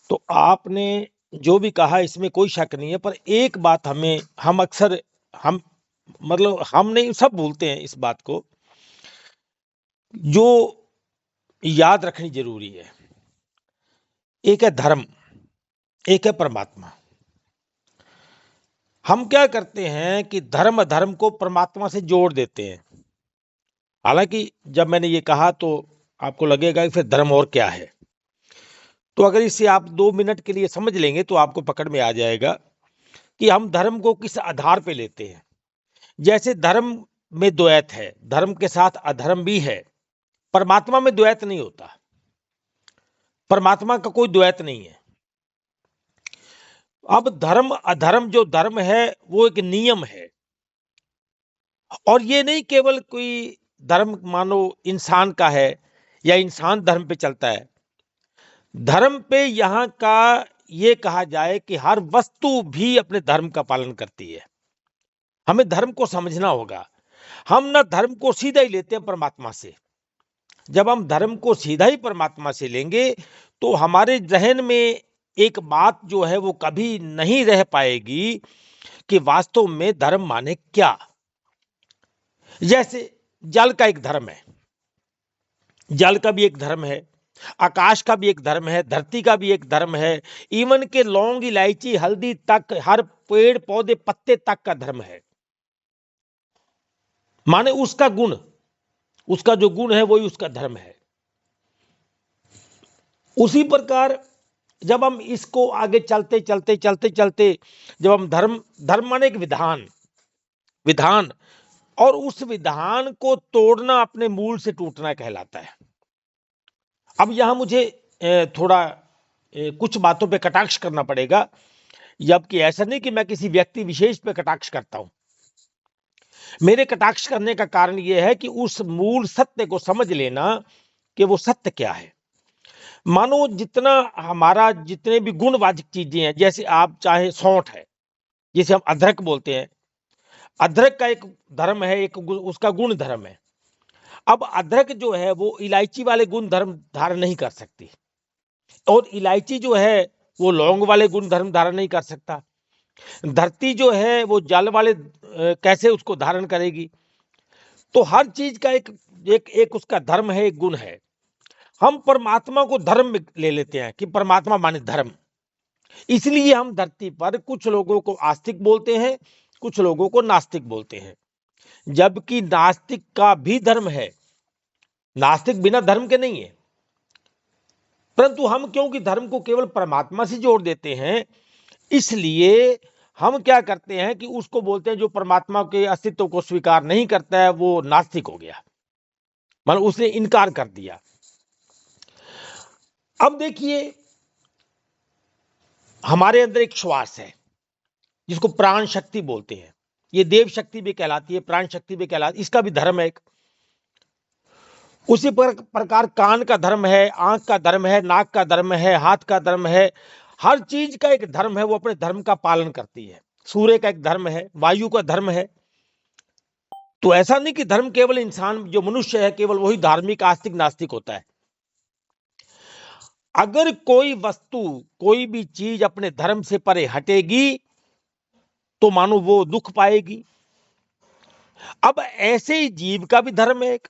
तो आपने जो भी कहा इसमें कोई शक नहीं है, पर एक बात हम अक्सर हम मतलब हम नहीं, सब भूलते हैं इस बात को, जो याद रखनी जरूरी है। एक है धर्म, एक है परमात्मा। हम क्या करते हैं कि धर्म अधर्म को परमात्मा से जोड़ देते हैं। हालांकि जब मैंने ये कहा तो आपको लगेगा कि फिर धर्म और क्या है। तो अगर इसे आप 2 मिनट के लिए समझ लेंगे तो आपको पकड़ में आ जाएगा कि हम धर्म को किस आधार पे लेते हैं। जैसे धर्म में द्वैत है, धर्म के साथ अधर्म भी है। परमात्मा में द्वैत नहीं होता, परमात्मा का कोई द्वैत नहीं है। अब धर्म अधर्म, जो धर्म है वो एक नियम है, और ये नहीं केवल कोई धर्म मानो इंसान का है या इंसान धर्म पे चलता है। धर्म पे यहाँ का ये कहा जाए कि हर वस्तु भी अपने धर्म का पालन करती है। हमें धर्म को समझना होगा। हम ना धर्म को सीधा ही लेते हैं परमात्मा से। जब हम धर्म को सीधा ही परमात्मा से लेंगे तो हमारे जहन में एक बात जो है वो कभी नहीं रह पाएगी कि वास्तव में धर्म माने क्या। जैसे जल का एक धर्म है, जल का भी एक धर्म है, आकाश का भी एक धर्म है, धरती का भी एक धर्म है, इवन के लौंग इलायची हल्दी तक, हर पेड़ पौधे पत्ते तक का धर्म है। माने उसका गुण, उसका जो गुण है वही उसका धर्म है। उसी प्रकार जब हम इसको आगे चलते चलते चलते चलते जब हम धर्म, धर्म माने एक विधान, विधान, और उस विधान को तोड़ना अपने मूल से टूटना कहलाता है। अब यहां मुझे थोड़ा कुछ बातों पे कटाक्ष करना पड़ेगा, जबकि ऐसा नहीं कि मैं किसी व्यक्ति विशेष पे कटाक्ष करता हूं। मेरे कटाक्ष करने का कारण यह है कि उस मूल सत्य को समझ लेना कि वो सत्य क्या है। मानो जितना हमारा, जितने भी गुणवाचक चीजें हैं, जैसे आप चाहे सौंठ है, जिसे हम अदरक बोलते हैं, अदरक का एक धर्म है, एक उसका गुण धर्म है। अब अदरक जो है वो इलायची वाले गुण धर्म धारण नहीं कर सकती, और इलायची जो है वो लौंग वाले गुण धर्म धारण नहीं कर सकता। धरती जो है वो जल वाले कैसे उसको धारण करेगी। तो हर चीज का एक एक एक उसका धर्म है, एक गुण है। हम परमात्मा को धर्म में ले लेते हैं कि परमात्मा माने धर्म। इसलिए हम धरती पर कुछ लोगों को आस्तिक बोलते हैं, कुछ लोगों को नास्तिक बोलते हैं, जबकि नास्तिक का भी धर्म है। नास्तिक बिना धर्म के नहीं है, परंतु हम क्योंकि धर्म को केवल परमात्मा से जोड़ देते हैं, इसलिए हम क्या करते हैं कि उसको बोलते हैं जो परमात्मा के अस्तित्व को स्वीकार नहीं करता है वो नास्तिक हो गया, मतलब उसने इनकार कर दिया। अब देखिए, हमारे अंदर एक श्वास है जिसको प्राण शक्ति बोलते हैं। ये देव शक्ति भी कहलाती है, प्राण शक्ति भी कहलाती है, इसका भी धर्म है एक। उसी प्रकार कान का धर्म है, आंख का धर्म है, नाक का धर्म है, हाथ का धर्म है। हर चीज का एक धर्म है, वो अपने धर्म का पालन करती है। सूर्य का एक धर्म है, वायु का धर्म है। तो ऐसा नहीं कि धर्म केवल इंसान जो मनुष्य है केवल वही धार्मिक आस्तिक नास्तिक होता है। अगर कोई वस्तु, कोई भी चीज अपने धर्म से परे हटेगी तो मानो वो दुख पाएगी। अब ऐसे ही जीव का भी धर्म है, एक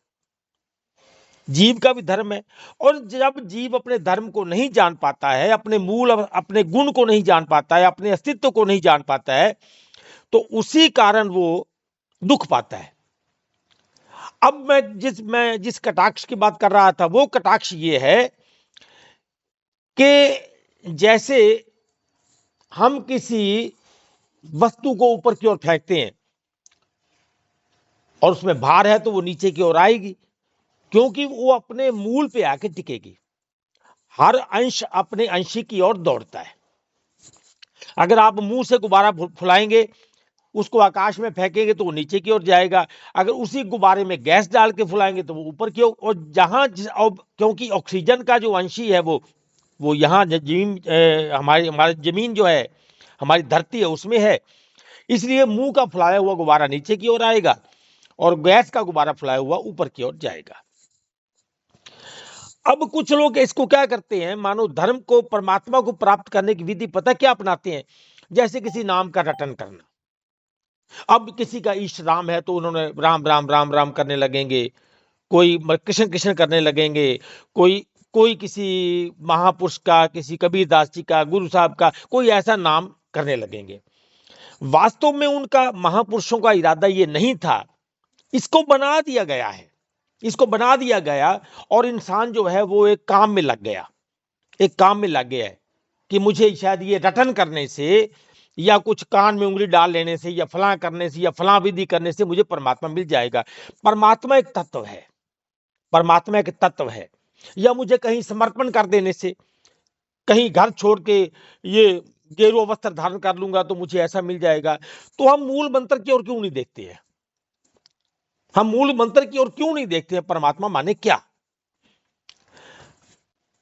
जीव का भी धर्म है। और जब जीव अपने धर्म को नहीं जान पाता है, अपने मूल, अपने गुण को नहीं जान पाता है, अपने अस्तित्व को नहीं जान पाता है, तो उसी कारण वो दुख पाता है। अब मैं जिस कटाक्ष की बात कर रहा था वो कटाक्ष ये है कि जैसे हम किसी वस्तु को ऊपर की ओर फेंकते हैं और उसमें भार है तो वो नीचे की ओर आएगी, क्योंकि वो अपने मूल पे आके टिकेगी। हर अंश अपने अंश की ओर दौड़ता है। अगर आप मुंह से गुब्बारा फुलाएंगे, उसको आकाश में फेंकेंगे तो वो नीचे की ओर जाएगा। अगर उसी गुब्बारे में गैस डाल के फुलाएंगे तो वो ऊपर की ओर। और जहां क्योंकि ऑक्सीजन का जो अंशी है वो यहाँ जमीन, हमारी जमीन जो है, हमारी धरती है उसमें है, इसलिए मुंह का फुलाया हुआ गुब्बारा नीचे की ओर आएगा और गैस का गुब्बारा फुलाया हुआ ऊपर की ओर जाएगा। अब कुछ लोग इसको क्या करते हैं, मानो धर्म को, परमात्मा को प्राप्त करने की विधि पता क्या अपनाते हैं, जैसे किसी नाम का रटन करना। अब किसी का इष्ट राम है तो उन्होंने राम राम राम राम करने लगेंगे, कोई कृष्ण कृष्ण करने लगेंगे, कोई कोई किसी महापुरुष का, किसी कबीरदास जी का, गुरु साहब का कोई ऐसा नाम करने लगेंगे। वास्तव में उनका, महापुरुषों का इरादा ये नहीं था। इसको बना दिया गया है, इसको बना दिया गया, और इंसान जो है वो एक काम में लग गया, एक काम में लग गया है कि मुझे शायद ये रटन करने से, या कुछ कान में उंगली डाल लेने से, या फलां करने से, या फलां विधि करने से मुझे परमात्मा मिल जाएगा। परमात्मा एक तत्व है, परमात्मा एक तत्व है। या मुझे कहीं समर्पण कर देने से, कहीं घर छोड़ के ये गेरुआ वस्त्र धारण कर लूंगा तो मुझे ऐसा मिल जाएगा। तो हम मूल मंत्र की ओर क्यों नहीं देखते हैं, हम मूल मंत्र की ओर क्यों नहीं देखते हैं, परमात्मा माने क्या।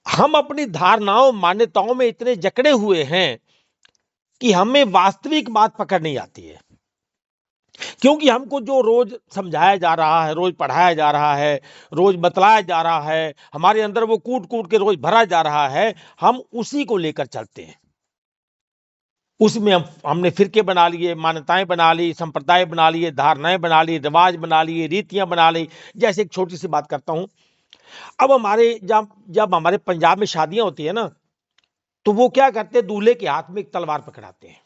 हम अपनी धारणाओं, मान्यताओं में इतने जकड़े हुए हैं कि हमें वास्तविक बात पकड़ नहीं आती है। क्योंकि हमको जो रोज समझाया जा रहा है, रोज पढ़ाया जा रहा है, रोज बतलाया जा रहा है, हमारे अंदर वो कूट कूट के रोज भरा जा रहा है, हम उसी को लेकर चलते हैं। उसमें हमने फिरके बना लिए, मान्यताएं बना ली, संप्रदाय बना लिए, धारणाएं बना ली, रिवाज बना लिए, रीतियां बना ली। जैसे एक छोटी सी बात करता हूं, अब हमारे जब जब हमारे पंजाब में शादियां होती है ना, तो वो क्या करते हैं, दूल्हे के हाथ में एक तलवार पकड़ाते हैं,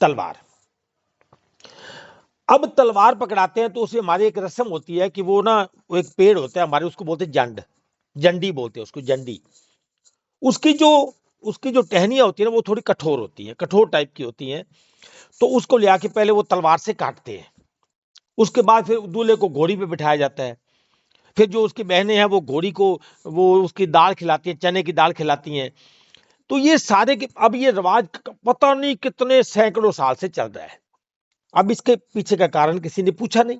तलवार। अब तलवार पकड़ाते हैं तो उसे हमारी एक रस्म होती है कि वो ना, वो एक पेड़ होता है हमारे, उसको बोलते हैं जंड, जंडी बोलते हैं उसको, जंडी। उसकी जो उसकी जो टहनियां होती है ना, वो थोड़ी कठोर होती है, कठोर टाइप की होती हैं। तो उसको ले आके पहले वो तलवार से काटते हैं। उसके बाद फिर दूल्हे को घोड़ी पे बिठाया जाता है। फिर जो उसकी बहनें हैं वो घोड़ी को, वो उसकी दाल खिलाती हैं, चने की दाल खिलाती हैं। तो ये सारे के, अब ये रिवाज पता नहीं कितने सैकड़ों साल से चल रहा है। अब इसके पीछे का कारण किसी ने पूछा नहीं,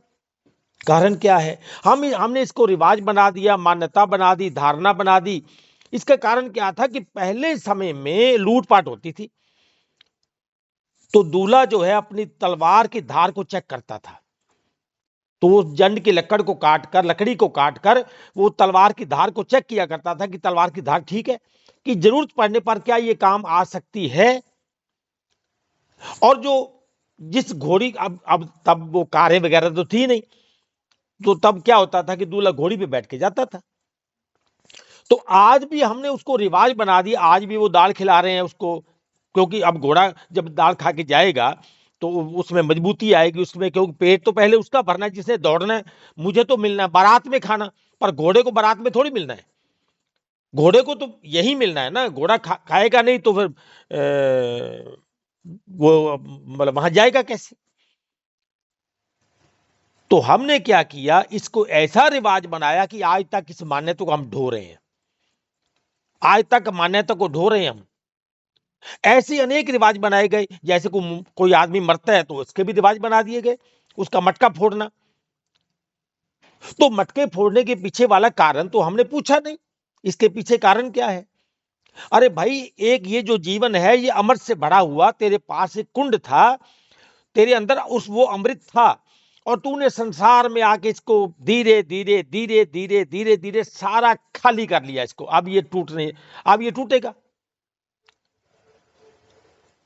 कारण क्या है। हमने इसको रिवाज बना दिया, मान्यता बना दी, धारणा बना दी। इसका कारण क्या था कि पहले समय में लूटपाट होती थी, तो दूल्हा जो है अपनी तलवार की धार को चेक करता था। तो वो जंड की लकड़ी को काट कर वो तलवार की धार को चेक किया करता था कि तलवार की धार ठीक है, कि जरूरत पड़ने पर क्या ये काम आ सकती है। और जो जिस घोड़ी, अब तब वो कारें वगैरह तो थी नहीं, तो तब क्या होता था कि दूल्हा घोड़ी पे बैठ के जाता था। तो आज भी हमने उसको रिवाज बना दिया, आज भी वो दाल खिला रहे हैं उसको, क्योंकि अब घोड़ा जब दाल खा के जाएगा तो उसमें मजबूती आएगी उसमें, क्योंकि पेट तो पहले उसका भरना है जिसने दौड़ना है। मुझे तो मिलना है बारात में खाना, पर घोड़े को बारात में थोड़ी मिलना है। घोड़े को तो यही मिलना है ना, घोड़ा खाएगा नहीं तो फिर वो मतलब वहां जाएगा कैसे। तो हमने क्या किया, इसको ऐसा रिवाज बनाया कि आज तक इस मान्यता को हम ढो रहे हैं, आज तक मान्यता को ढो रहे हैं हम। ऐसे अनेक रिवाज बनाए गए, जैसे कोई आदमी मरता है तो उसके भी रिवाज बना दिए गए, उसका मटका फोड़ना। तो मटके फोड़ने के पीछे वाला कारण तो हमने पूछा नहीं, इसके पीछे कारण क्या है। अरे भाई, एक ये जो जीवन है ये अमृत से भरा हुआ, तेरे पास एक कुंड था, तेरे अंदर उस वो अमृत था, और तूने संसार में आके इसको धीरे धीरे धीरे धीरे धीरे धीरे सारा खाली कर लिया इसको। अब ये टूटने, अब ये टूटेगा।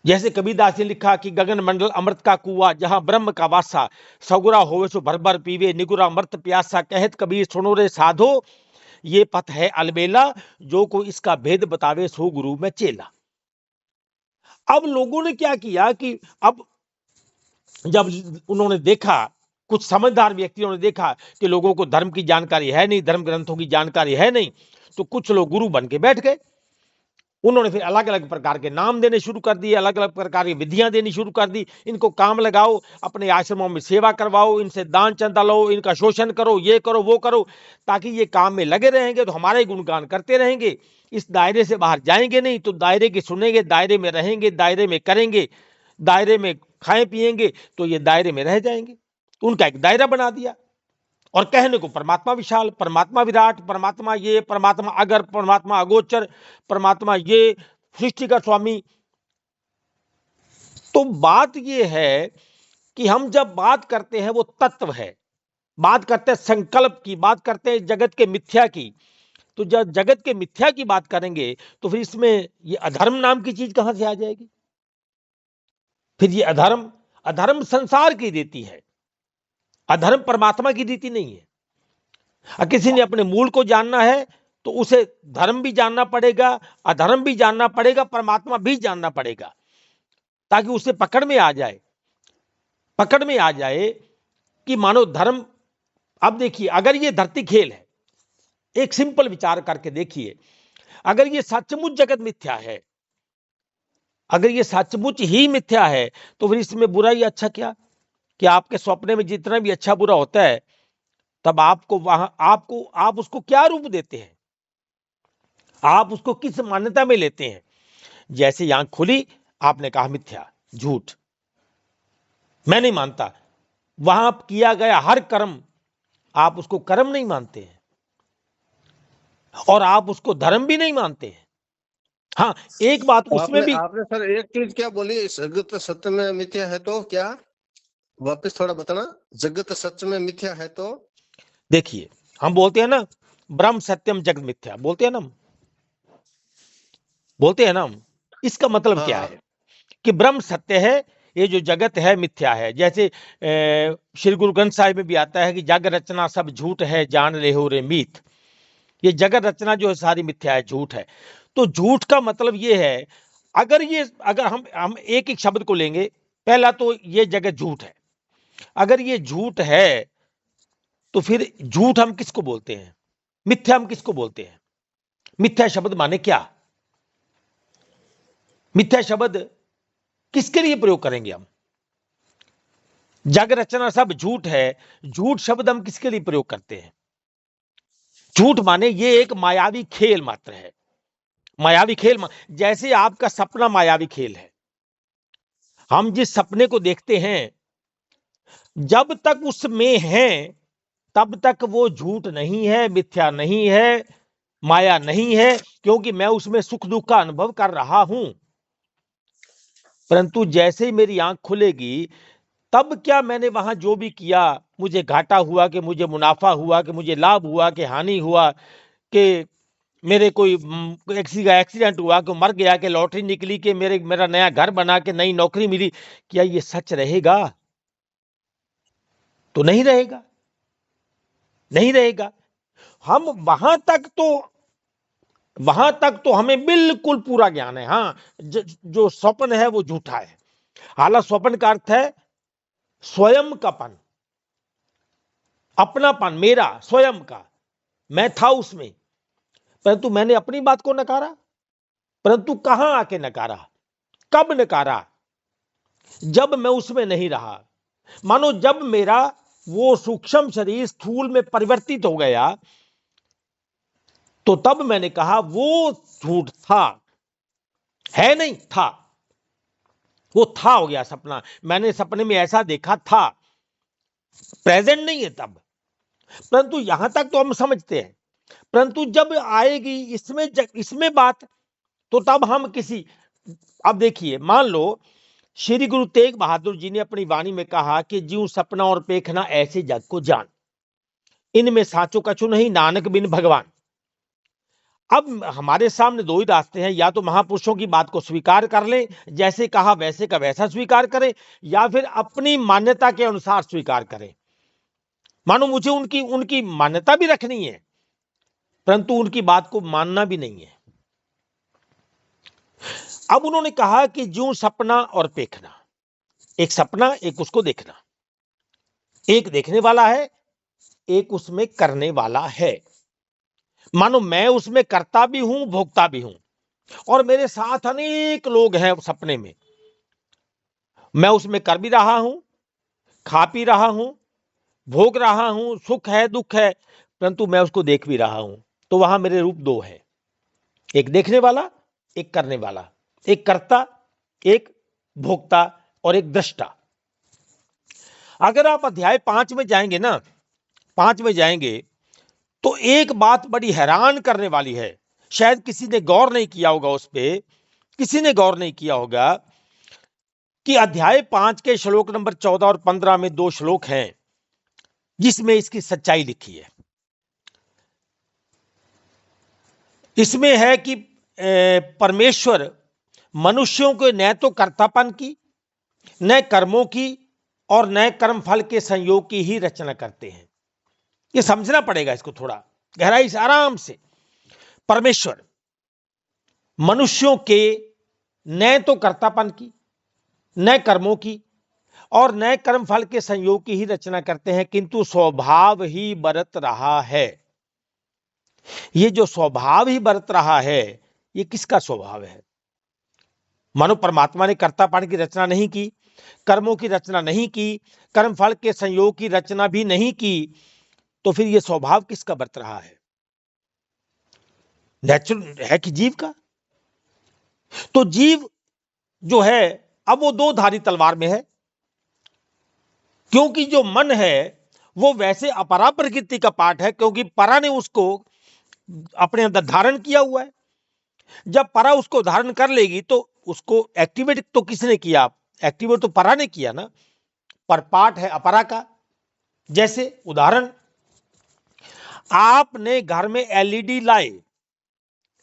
जैसे कबीरदास ने लिखा कि गगन मंडल अमृत का कुआ, जहां ब्रह्म का वासा, सगुरा होवे सो भर भर पीवे, निगुरा अमृत प्यासा, कहत कबीर सुनो रे साधो, ये पथ है अलबेला, जो को इसका भेद बतावे सो गुरु में चेला। अब लोगों ने क्या किया कि अब जब उन्होंने देखा, कुछ समझदार व्यक्तियों ने देखा कि लोगों को धर्म की जानकारी है नहीं, धर्म ग्रंथों की जानकारी है नहीं, तो कुछ लोग गुरु बन के बैठ गए। उन्होंने फिर अलग अलग प्रकार के नाम देने शुरू कर दिए, अलग अलग प्रकार की विधियां देनी शुरू कर दी। इनको काम लगाओ, अपने आश्रमों में सेवा करवाओ, इनसे दान चंदा लो, इनका शोषण करो, ये करो वो करो, ताकि ये काम में लगे रहेंगे तो हमारे गुणगान करते रहेंगे। इस दायरे से बाहर जाएंगे नहीं, तो दायरे की सुनेंगे, दायरे में रहेंगे, दायरे में करेंगे, दायरे में खाएं पिएंगे, तो ये दायरे में रह जाएंगे। उनका एक दायरा बना दिया, और कहने को परमात्मा विशाल, परमात्मा विराट, परमात्मा ये, परमात्मा अगर, परमात्मा अगोचर, परमात्मा ये, सृष्टि का स्वामी। तो बात ये है कि हम जब बात करते हैं वो तत्व है, बात करते हैं संकल्प की, बात करते हैं जगत के मिथ्या की, तो जब जगत के मिथ्या की बात करेंगे तो फिर इसमें ये अधर्म नाम की चीज कहां से आ जाएगी? फिर ये अधर्म, अधर्म संसार की रीति है, अधर्म परमात्मा की रीति नहीं है। किसी ने अपने मूल को जानना है तो उसे धर्म भी जानना पड़ेगा, अधर्म भी जानना पड़ेगा, परमात्मा भी जानना पड़ेगा, ताकि उसे पकड़ में आ जाए, पकड़ में आ जाए कि मानो धर्म। अब देखिए, अगर ये धरती खेल है, एक सिंपल विचार करके देखिए, अगर ये सचमुच जगत मिथ्या है, अगर ये सचमुच ही मिथ्या है, तो फिर इसमें बुरा ही अच्छा क्या? कि आपके सपने में जितना भी अच्छा बुरा होता है, तब आपको वहां आप उसको क्या रूप देते हैं? आप उसको किस मान्यता में लेते हैं? जैसे आंख खुली, आपने कहा मिथ्या, झूठ, मैं नहीं मानता। वहां किया गया हर कर्म आप उसको कर्म नहीं मानते हैं, और आप उसको धर्म भी नहीं मानते हैं। हाँ, एक बात उसमें आपने भी, आपने सर एक चीज क्या बोली, जगत सत्य में मिथ्या है तो क्या? वापस थोड़ा बताना। जगत सच में मिथ्या है तो? देखिए, हम बोलते हैं ना, ब्रह्म सत्यम जगत मिथ्या, बोलते हैं ना हम, बोलते हैं ना हम। इसका मतलब हाँ क्या हाँ। है? कि ब्रह्म सत्य है, ये जो जगत है मिथ्या है। जैसे श्री गुरु ग्रंथ साहिब में भी आता है कि जग रचना सब झूठ है, जान ले हो रे मीत। ये जगत रचना जो है सारी मिथ्या है, झूठ है। तो झूठ का मतलब ये है, अगर हम एक एक शब्द को लेंगे, पहला तो ये जगत झूठ है। अगर ये झूठ है तो फिर झूठ हम किसको बोलते हैं? मिथ्या हम किसको बोलते हैं? मिथ्या शब्द माने क्या? मिथ्या शब्द किसके लिए प्रयोग करेंगे हम? जग रचना सब झूठ है, झूठ शब्द हम किसके लिए प्रयोग करते हैं? झूठ माने ये एक मायावी खेल मात्र है, मायावी खेल। जैसे आपका सपना मायावी खेल है। हम जिस सपने को देखते हैं, जब तक उसमें हैं, तब तक वो झूठ नहीं है, मिथ्या नहीं है, माया नहीं है, क्योंकि मैं उसमें सुख दुख का अनुभव कर रहा हूं। परंतु जैसे ही मेरी आंख खुलेगी, तब क्या मैंने वहां जो भी किया, मुझे घाटा हुआ कि मुझे मुनाफा हुआ, कि मुझे लाभ हुआ कि हानि हुआ, कि मेरे कोई एक्सीडेंट हुआ, कि मर गया, कि लॉटरी निकली, कि मेरा नया घर बना, कि नई नौकरी मिली, क्या ये सच रहेगा? तो नहीं रहेगा, नहीं रहेगा। हम वहां तक तो हमें बिल्कुल पूरा ज्ञान है। हाँ, जो स्वप्न है वो झूठा है। हालांकि स्वप्न का अर्थ है स्वयं का पन, अपनापन, मेरा स्वयं का, मैं था उसमें, परंतु मैंने अपनी बात को नकारा। परंतु कहां आके नकारा, कब नकारा? जब मैं उसमें नहीं रहा। मानो जब मेरा वो सूक्ष्म शरीर स्थूल में परिवर्तित हो गया, तो तब मैंने कहा वो झूठ था, है नहीं था, वो था हो गया सपना। मैंने सपने में ऐसा देखा था, प्रेजेंट नहीं है तब। परंतु यहां तक तो हम समझते हैं। परंतु जब आएगी इसमें बात, तो तब हम किसी, अब देखिए, मान लो श्री गुरु तेग बहादुर जी ने अपनी वाणी में कहा कि ज्यों सपना और पेखना ऐसे जग को जान, इनमें साचो कछु नहीं, नानक बिन भगवान। अब हमारे सामने दो ही रास्ते हैं, या तो महापुरुषों की बात को स्वीकार कर लें, जैसे कहा वैसे का वैसा स्वीकार करें, या फिर अपनी मान्यता के अनुसार स्वीकार करें। मानो मुझे उनकी उनकी मान्यता भी रखनी है, परंतु उनकी बात को मानना भी नहीं है। अब उन्होंने कहा कि ज्यों सपना और पेखना, एक सपना, एक उसको देखना, एक देखने वाला है, एक उसमें करने वाला है। मानो मैं उसमें करता भी हूं, भोगता भी हूं, और मेरे साथ अनेक लोग हैं सपने में। मैं उसमें कर भी रहा हूं, खा पी रहा हूं, भोग रहा हूं, सुख है दुख है, परंतु मैं उसको देख भी रहा हूं। तो वहां मेरे रूप दो है, एक देखने वाला, एक करने वाला, एक कर्ता, एक भोक्ता, और एक दृष्टा। अगर आप अध्याय 5 में जाएंगे ना, 5 में जाएंगे, तो एक बात बड़ी हैरान करने वाली है। शायद किसी ने गौर नहीं किया होगा उस पे, किसी ने गौर नहीं किया होगा कि अध्याय 5 के श्लोक नंबर 14 और 15 में दो श्लोक हैं जिसमें इसकी सच्चाई लिखी है। इसमें है कि परमेश्वर मनुष्यों के न तो कर्तापन की, न कर्मों की और न कर्म फल के संयोग की ही रचना करते हैं। ये समझना पड़ेगा इसको थोड़ा गहराई से, आराम से। परमेश्वर मनुष्यों के न तो कर्तापन की, न कर्मों की और न कर्म फल के संयोग की ही रचना करते हैं, किंतु स्वभाव ही बरत रहा है। ये जो स्वभाव ही बरत रहा है, ये किसका स्वभाव है? मानो परमात्मा ने कर्तापन की रचना नहीं की, कर्मों की रचना नहीं की, कर्म फल के संयोग की रचना भी नहीं की, तो फिर ये स्वभाव किसका बरत रहा है? नेचुरल है कि जीव का। तो जीव जो है अब वो दो धारी तलवार में है, क्योंकि जो मन है वो वैसे अपरा प्रकृति का पार्ट है, क्योंकि परा ने उसको अपने अंदर धारण किया हुआ है। जब परा उसको धारण कर लेगी तो उसको एक्टिवेट तो किसने किया? एक्टिवेट तो परा ने किया ना, पर पार्ट है अपरा का। जैसे उदाहरण, आपने घर में एलईडी लाए,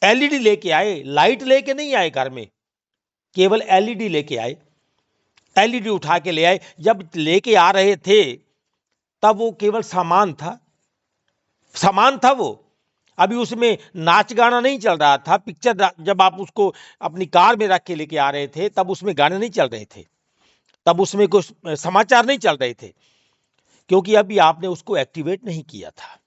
एलईडी लेके आए, लाइट लेके नहीं आए घर में, केवल एलईडी लेके आए, एलईडी उठा के ले आए। जब लेके आ रहे थे तब वो केवल सामान था, सामान था वो, अभी उसमें नाच गाना नहीं चल रहा था। पिक्चर जब आप उसको अपनी कार में रख के लेके आ रहे थे तब उसमें गाने नहीं चल रहे थे, तब उसमें कुछ समाचार नहीं चल रहे थे, क्योंकि अभी आपने उसको एक्टिवेट नहीं किया था।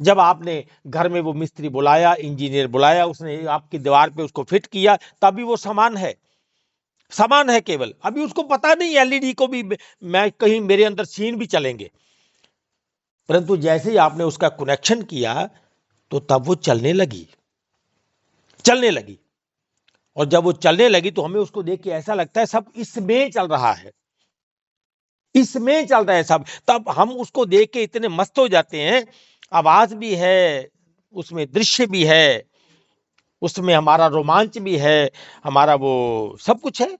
जब आपने घर में वो मिस्त्री बुलाया, इंजीनियर बुलाया, उसने आपकी दीवार पे उसको फिट किया, तभी वो सामान है, सामान है केवल। अभी उसको पता नहीं एलईडी को भी मैं कहीं मेरे अंदर सीन भी चलेंगे, परंतु जैसे ही आपने उसका कनेक्शन किया तो तब वो चलने लगी, चलने लगी। और जब वो चलने लगी तो हमें उसको देख के ऐसा लगता है सब इसमें चल रहा है, इसमें चल रहा है सब। तब हम उसको देख के इतने मस्त हो जाते हैं, आवाज भी है उसमें, दृश्य भी है उसमें, हमारा रोमांच भी है, हमारा वो सब कुछ है।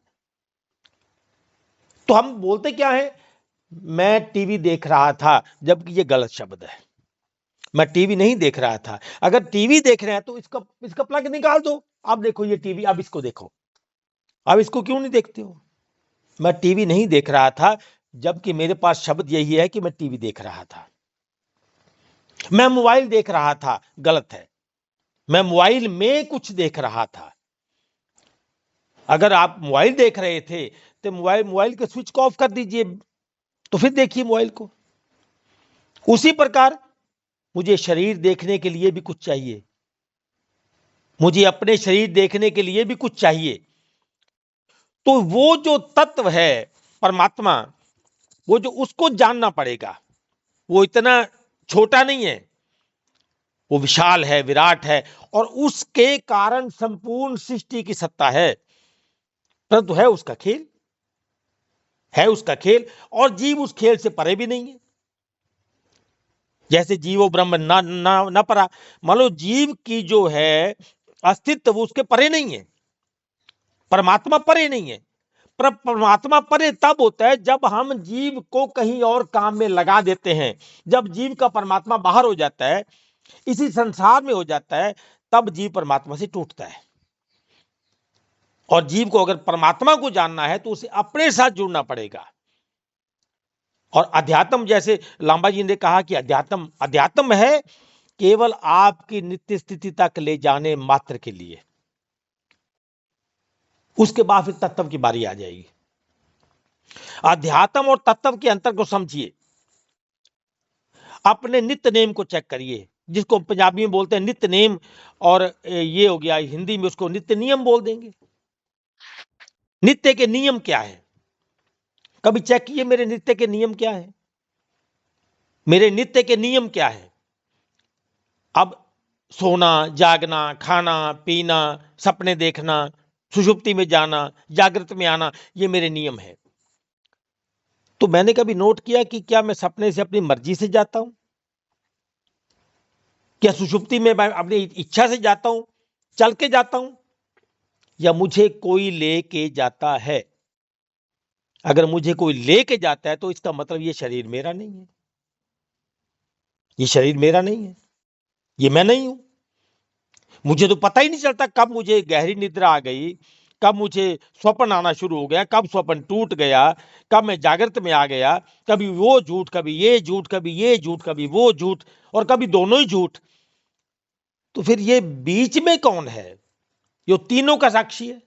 तो हम बोलते क्या है, मैं टीवी देख रहा था, जबकि ये गलत शब्द है। मैं टीवी नहीं देख रहा था। अगर टीवी देख रहे हैं तो इसका इसका प्लग निकाल दो, अब देखो ये टीवी, अब इसको देखो। अब इसको क्यों नहीं देखते हो? मैं टीवी नहीं देख रहा था, जबकि मेरे पास शब्द यही है कि मैं टीवी देख रहा था। मैं मोबाइल देख रहा था, गलत है, मैं मोबाइल में कुछ देख रहा था। अगर आप मोबाइल देख रहे थे तो मोबाइल के स्विच को ऑफ कर दीजिए, तो फिर देखिए मोबाइल को। उसी प्रकार मुझे शरीर देखने के लिए भी कुछ चाहिए, मुझे अपने शरीर देखने के लिए भी कुछ चाहिए। तो वो जो तत्व है परमात्मा, वो जो उसको जानना पड़ेगा। वो इतना छोटा नहीं है, वो विशाल है, विराट है, और उसके कारण संपूर्ण सृष्टि की सत्ता है। परंतु है उसका खेल, है उसका खेल, और जीव उस खेल से परे भी नहीं है। जैसे जीवो ब्रह्म ना ना ना परा, मान लो जीव की जो है अस्तित्व वो उसके परे नहीं है, परमात्मा परे नहीं है। पर परमात्मा परे तब होता है जब हम जीव को कहीं और काम में लगा देते हैं। जब जीव का परमात्मा बाहर हो जाता है, इसी संसार में हो जाता है, तब जीव परमात्मा से टूटता है। और जीव को अगर परमात्मा को जानना है तो उसे अपने साथ जुड़ना पड़ेगा। और अध्यात्म, जैसे लांबा जी ने कहा कि अध्यात्म, अध्यात्म है केवल आपकी नित्य स्थिति तक ले जाने मात्र के लिए। उसके बाद फिर तत्व की बारी आ जाएगी। अध्यात्म और तत्व के अंतर को समझिए, अपने नित्य नेम को चेक करिए, जिसको पंजाबी में बोलते हैं नित्य नेम, और ये हो गया हिंदी में उसको नित्य नियम बोल देंगे। नित्य के नियम क्या है? कभी चेक किए मेरे नित्य के नियम क्या है? मेरे नित्य के नियम क्या है? अब सोना, जागना, खाना पीना, सपने देखना, सुषुप्ति में जाना, जागृत में आना, ये मेरे नियम है। तो मैंने कभी नोट किया कि क्या मैं सपने से अपनी मर्जी से जाता हूं? क्या सुषुप्ति में मैं अपनी इच्छा से जाता हूं, चल के जाता हूं, या मुझे कोई लेके जाता है? अगर मुझे कोई लेके जाता है तो इसका मतलब ये शरीर मेरा नहीं है, ये शरीर मेरा नहीं है, ये मैं नहीं हूं। मुझे तो पता ही नहीं चलता कब मुझे गहरी निद्रा आ गई, कब मुझे स्वप्न आना शुरू हो गया, कब स्वप्न टूट गया, कब मैं जागृत में आ गया, कभी वो झूठ, कभी ये झूठ, कभी ये झूठ, कभी वो झूठ, और कभी दोनों ही झूठ। तो फिर ये बीच में कौन है? ये तीनों का साक्षी है।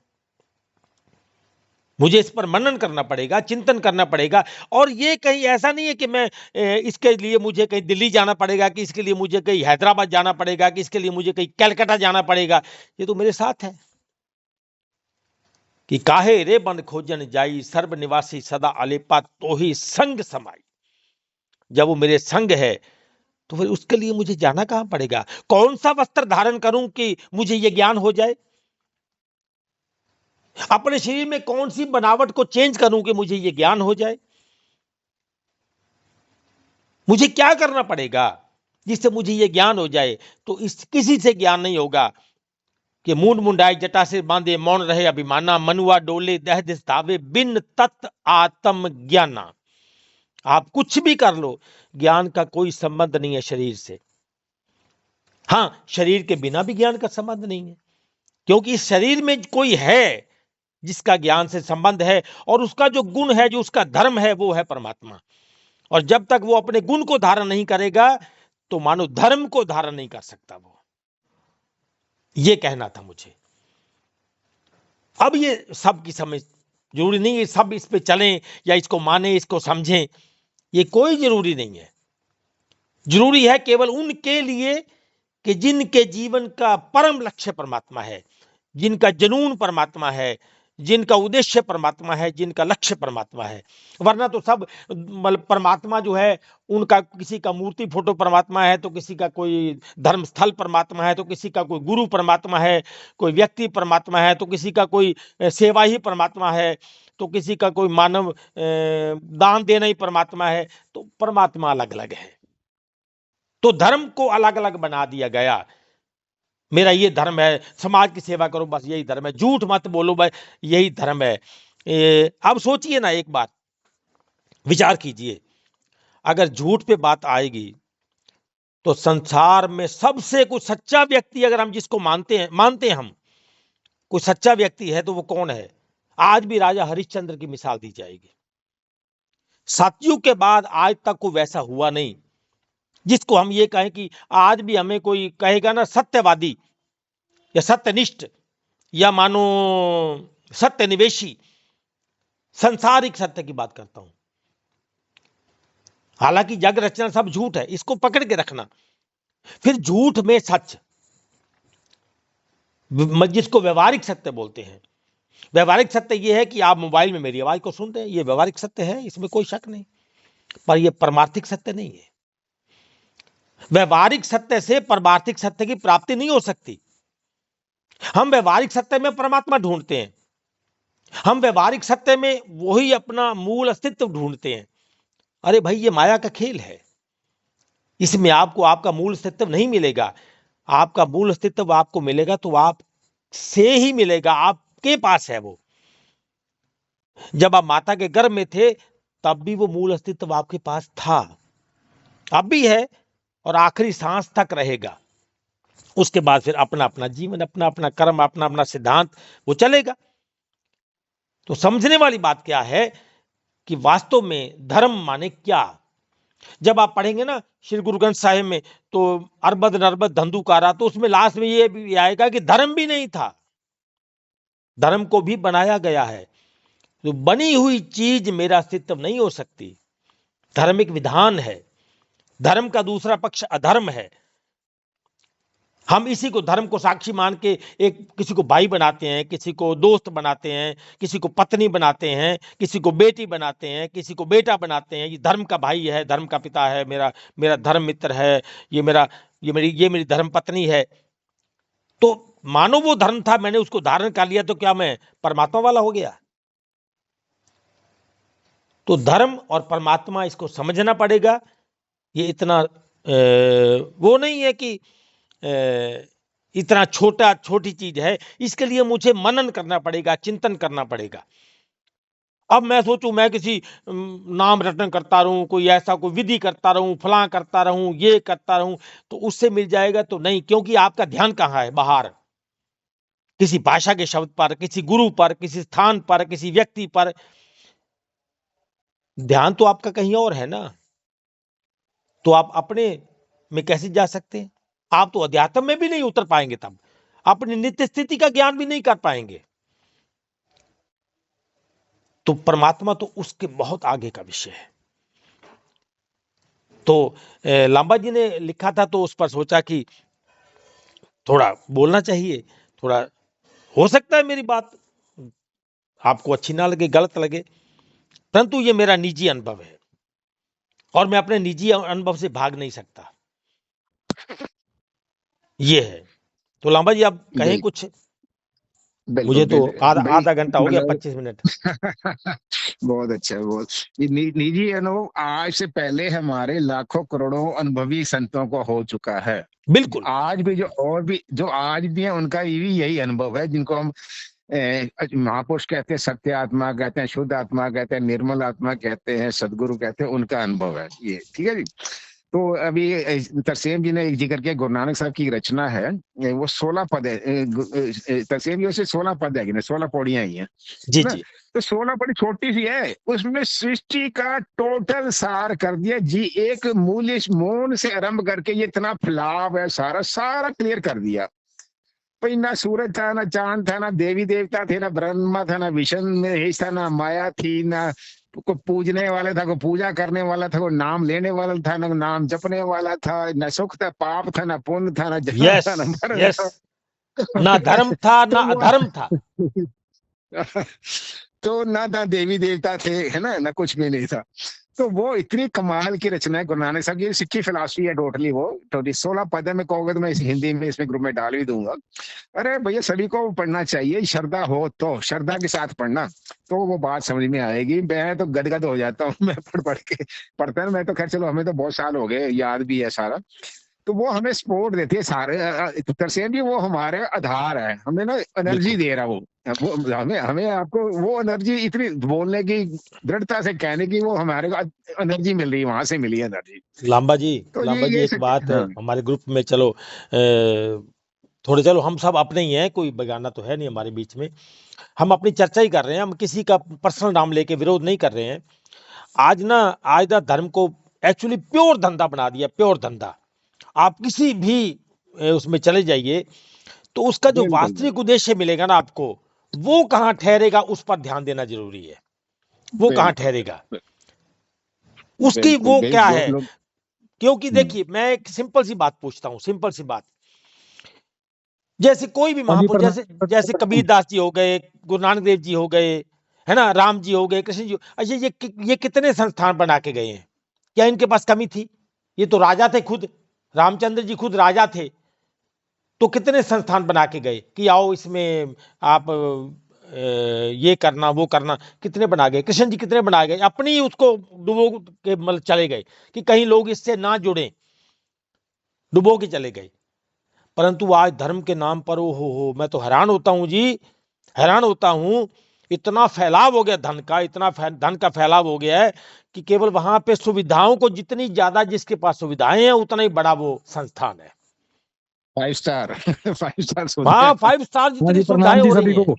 मुझे इस पर मनन करना पड़ेगा, चिंतन करना पड़ेगा। और ये कहीं ऐसा नहीं है कि मैं इसके लिए मुझे कहीं दिल्ली जाना पड़ेगा, कि इसके लिए मुझे कहीं हैदराबाद जाना पड़ेगा, कि इसके लिए मुझे कहीं कलकत्ता जाना पड़ेगा। ये तो मेरे साथ है कि काहे रे बन खोजन जाई, सर्व निवासी सदा अलेपा तो ही संग समाई। जब वो मेरे संग है तो फिर उसके लिए मुझे जाना कहां पड़ेगा? कौन सा वस्त्र धारण करूं कि मुझे ये ज्ञान हो जाए? अपने शरीर में कौन सी बनावट को चेंज करूं कि मुझे ये ज्ञान हो जाए? मुझे क्या करना पड़ेगा जिससे मुझे ये ज्ञान हो जाए? तो इस किसी से ज्ञान नहीं होगा कि मूंड मुंडाई जटा से बांधे मौन रहे अभिमाना, मनुआ डोले दह दिस धावे बिन तत् आत्म ज्ञाना। आप कुछ भी कर लो, ज्ञान का कोई संबंध नहीं है शरीर से। हां, शरीर के बिना भी ज्ञान का संबंध नहीं है, क्योंकि इस शरीर में कोई है जिसका ज्ञान से संबंध है, और उसका जो गुण है, जो उसका धर्म है, वो है परमात्मा। और जब तक वो अपने गुण को धारण नहीं करेगा तो मानो धर्म को धारण नहीं कर सकता। वो ये कहना था मुझे। अब ये सब की समझ जरूरी नहीं है सब इस पे चलें या इसको माने, इसको समझें, ये कोई जरूरी नहीं है। जरूरी है केवल उनके लिए कि जिनके जीवन का परम लक्ष्य परमात्मा है, जिनका जुनून परमात्मा है, जिनका उद्देश्य परमात्मा है, जिनका लक्ष्य परमात्मा है। वरना तो सब मतलब परमात्मा जो है उनका, किसी का मूर्ति फोटो परमात्मा है, तो किसी का कोई धर्म स्थल परमात्मा है, तो किसी का कोई गुरु परमात्मा है, कोई व्यक्ति परमात्मा है, तो किसी का कोई सेवा ही परमात्मा है, तो किसी का कोई मानव दान देना ही परमात्मा है। तो परमात्मा अलग अलग है, तो धर्म को अलग अलग बना दिया गया। मेरा ये धर्म है, समाज की सेवा करो, बस यही धर्म है, झूठ मत बोलो, बस यही धर्म है। अब सोचिए ना, एक बात विचार कीजिए, अगर झूठ पे बात आएगी तो संसार में सबसे कोई सच्चा व्यक्ति, अगर हम जिसको मानते हैं हम, कोई सच्चा व्यक्ति है तो वो कौन है? आज भी राजा हरिश्चंद्र की मिसाल दी जाएगी। सतयुग के बाद आज तक कोई वैसा हुआ नहीं जिसको हम ये कहें कि आज भी हमें कोई कहेगा ना सत्यवादी या सत्यनिष्ठ या मानो सत्यनिवेशी, संसारिक सत्य की बात करता हूं। हालांकि जग रचना सब झूठ है, इसको पकड़ के रखना। फिर झूठ में सच, जिसको व्यवहारिक सत्य बोलते हैं। व्यवहारिक सत्य यह है कि आप मोबाइल में मेरी आवाज को सुनते हैं, यह व्यवहारिक सत्य है, इसमें कोई शक नहीं, पर यह परमार्थिक सत्य नहीं है। व्यवहारिक सत्य से परमार्थिक सत्य की प्राप्ति नहीं हो सकती। हम व्यवहारिक सत्य में परमात्मा ढूंढते हैं, हम व्यवहारिक सत्य में वही अपना मूल अस्तित्व ढूंढते हैं। अरे भाई, ये माया का खेल है, इसमें आपको आपका मूल अस्तित्व नहीं मिलेगा। आपका मूल अस्तित्व आपको मिलेगा तो आप से ही मिलेगा, आपके पास है वो। जब आप माता के गर्भ में थे तब भी वो मूल अस्तित्व आपके पास था, अब भी है और आखिरी सांस तक रहेगा। उसके बाद फिर अपना अपना जीवन, अपना अपना कर्म, अपना अपना सिद्धांत वो चलेगा। तो समझने वाली बात क्या है कि वास्तव में धर्म माने क्या। जब आप पढ़ेंगे ना श्री गुरु ग्रंथ साहिब में, तो अरबद नरबद धंधुकारा, तो उसमें लास्ट में ये भी आएगा कि धर्म भी नहीं था, धर्म को भी बनाया गया है। तो बनी हुई चीज मेरा अस्तित्व नहीं हो सकती। धर्म एक विधान है, धर्म का दूसरा पक्ष अधर्म है। हम इसी को धर्म को साक्षी मान के एक किसी को भाई बनाते हैं, किसी को दोस्त बनाते हैं, किसी को पत्नी बनाते हैं, किसी को बेटी बनाते हैं, किसी को बेटा बनाते हैं। ये धर्म का भाई है, धर्म का पिता है, मेरा मेरा धर्म मित्र है, ये मेरी धर्म पत्नी है। तो मानो वो धर्म था, मैंने उसको धारण कर लिया, तो क्या मैं परमात्मा वाला हो गया? तो धर्म और परमात्मा, इसको समझना पड़ेगा। ये इतना वो नहीं है कि इतना छोटी चीज है। इसके लिए मुझे मनन करना पड़ेगा, चिंतन करना पड़ेगा। अब मैं सोचूं मैं किसी नाम रटन करता रहूं, कोई ऐसा कोई विधि करता रहूं, फलां करता रहूं, ये करता रहूं, तो उससे मिल जाएगा तो नहीं, क्योंकि आपका ध्यान कहाँ है? बाहर, किसी भाषा के शब्द पर, किसी गुरु पर, किसी स्थान पर, किसी व्यक्ति पर। ध्यान तो आपका कहीं और है ना, तो आप अपने में कैसे जा सकते हैं? आप तो अध्यात्म में भी नहीं उतर पाएंगे, तब अपनी नित्य स्थिति का ज्ञान भी नहीं कर पाएंगे। तो परमात्मा तो उसके बहुत आगे का विषय है। तो लांबा जी ने लिखा था, तो उस पर सोचा कि थोड़ा बोलना चाहिए, थोड़ा, हो सकता है मेरी बात आपको अच्छी ना लगे, गलत लगे, परंतु ये मेरा निजी अनुभव है और मैं अपने निजी अनुभव से भाग नहीं सकता, ये है। तो लांबा जी आप कहें बिल्कुल कुछ? मुझे तो बिल्कुल भाई, आधा घंटा हो गया, मतलब 25 मिनट। बहुत अच्छा, बहुत। ये निजी अनुभव आज से पहले हमारे लाखों करोड़ों अनुभवी संतों को हो चुका है। बिल्कुल। आज भी जो आज भी है, उनका भी यही अनुभव है, जिनको हम महापुरुष कहते हैं, सत्य आत्मा कहते हैं, शुद्ध आत्मा कहते हैं, निर्मल आत्मा कहते हैं, सदगुरु कहते हैं, उनका अनुभव है ये। ठीक है जी। तो अभी तरसेम जी ने एक जिक्र किया, गुरु नानक साहब की रचना है, वो 16 पद है। तरसेम जी से 16 पद है कि 16 पौड़ियां ही हैं जी ना। जी तो 16 बड़ी छोटी सी है, उसमें सृष्टि का टोटल सार कर दिया जी। एक मूल मौन से आरंभ करके ये इतना फैलाव है, सारा सारा क्लियर कर दिया। भाई ना सूरज था, ना चांद था, ना देवी देवता थे, ना ब्रह्मा था, ना विष्णु महेश था, ना माया थी, ना को पूजने वाला था, को पूजा करने वाला था, को नाम लेने वाला था, ना नाम जपने वाला था, ना सुख था, पाप था, ना पुण्य था, ना जन्म यस था, ना मरण यस, था। ना धर्म था ना तो वो अधर्म था। तो ना था देवी देवता थे, है ना कुछ भी नहीं था। तो वो इतनी कमाल की रचना है गुरु नानक साहब की, सिक्की फिलॉसफी है टोटली। वो टोटली 16 पद है, मैं कहूँगा तो मैं इस हिंदी में इसमें ग्रुप में डाल भी दूंगा। अरे भैया, सभी को पढ़ना चाहिए, श्रद्धा हो तो, श्रद्धा के साथ पढ़ना, तो वो बात समझ में आएगी। मैं तो गदगद हो जाता हूँ मैं पढ़ के पढ़ता है। मैं तो खैर चलो, हमें तो बहुत साल हो गए, याद भी है सारा। तो वो हमें सपोर्ट देती है सारे तरसेम जी, वो हमारे आधार है, हमें ना एनर्जी बिल्कुल। दे रहा वो हमें हमें आपको वो एनर्जी इतनी बोलने की, दृढ़ता से कहने की, वो हमारे को एनर्जी मिल रही है, वहां से मिली है एनर्जी। लांबा जी, तो लांबा जी ये एक बात है हाँ हमारे ग्रुप में, चलो थोड़े, चलो हम सब अपने ही हैं, कोई बेगाना तो है नहीं हमारे बीच में, हम अपनी चर्चा ही कर रहे हैं, हम किसी का पर्सनल नाम लेके विरोध नहीं कर रहे हैं। आज ना धर्म को एक्चुअली प्योर धंधा बना दिया, प्योर धंधा। आप किसी भी उसमें चले जाइए, तो उसका जो बिल्कुल वास्तविक उद्देश्य मिलेगा ना आपको, वो कहाँ ठहरेगा, उस पर ध्यान देना जरूरी है। वो कहाँ बिल्कुल ठहरेगा, उसकी बिल्कुल वो क्या जो है? लोग क्योंकि देखिए, मैं एक सिंपल सी बात पूछता हूँ, सिंपल सी बात। जैसे कोई भी हाँ जी, महापुरुष, जैसे जैसे कबीरदास जी हो गए, गुरु नानक देव जी हो गए, है ना, राम जी हो गए, कृष्ण जी अच्छा, ये कितने संस्थान बना के गए हैं? क्या इनके पास कमी थी? ये तो राजा थे खुद, रामचंद्र जी खुद राजा थे, तो कितने संस्थान बना के गए कि आओ इसमें आप ये करना वो करना, कितने बना गए? कृष्ण जी कितने बना गए? अपनी ही उसको डुबो के मतलब चले गए कि कहीं लोग इससे ना जुड़े, डुबो के चले गए। परंतु आज धर्म के नाम पर, ओ हो, मैं तो हैरान होता हूं जी, हैरान होता हूं। इतना फैलाव हो गया धन का, इतना धन का फैलाव हो गया है कि केवल वहां पे सुविधाओं को, जितनी ज्यादा जिसके पास सुविधाएं हैं, उतना ही बड़ा वो संस्थान है। 5 स्टार 5 स्टार वहां सुनते 5 स्टार हाँ जितनी जी, सुविधाएं प्रणाम जी हो रही सभी हैं। को।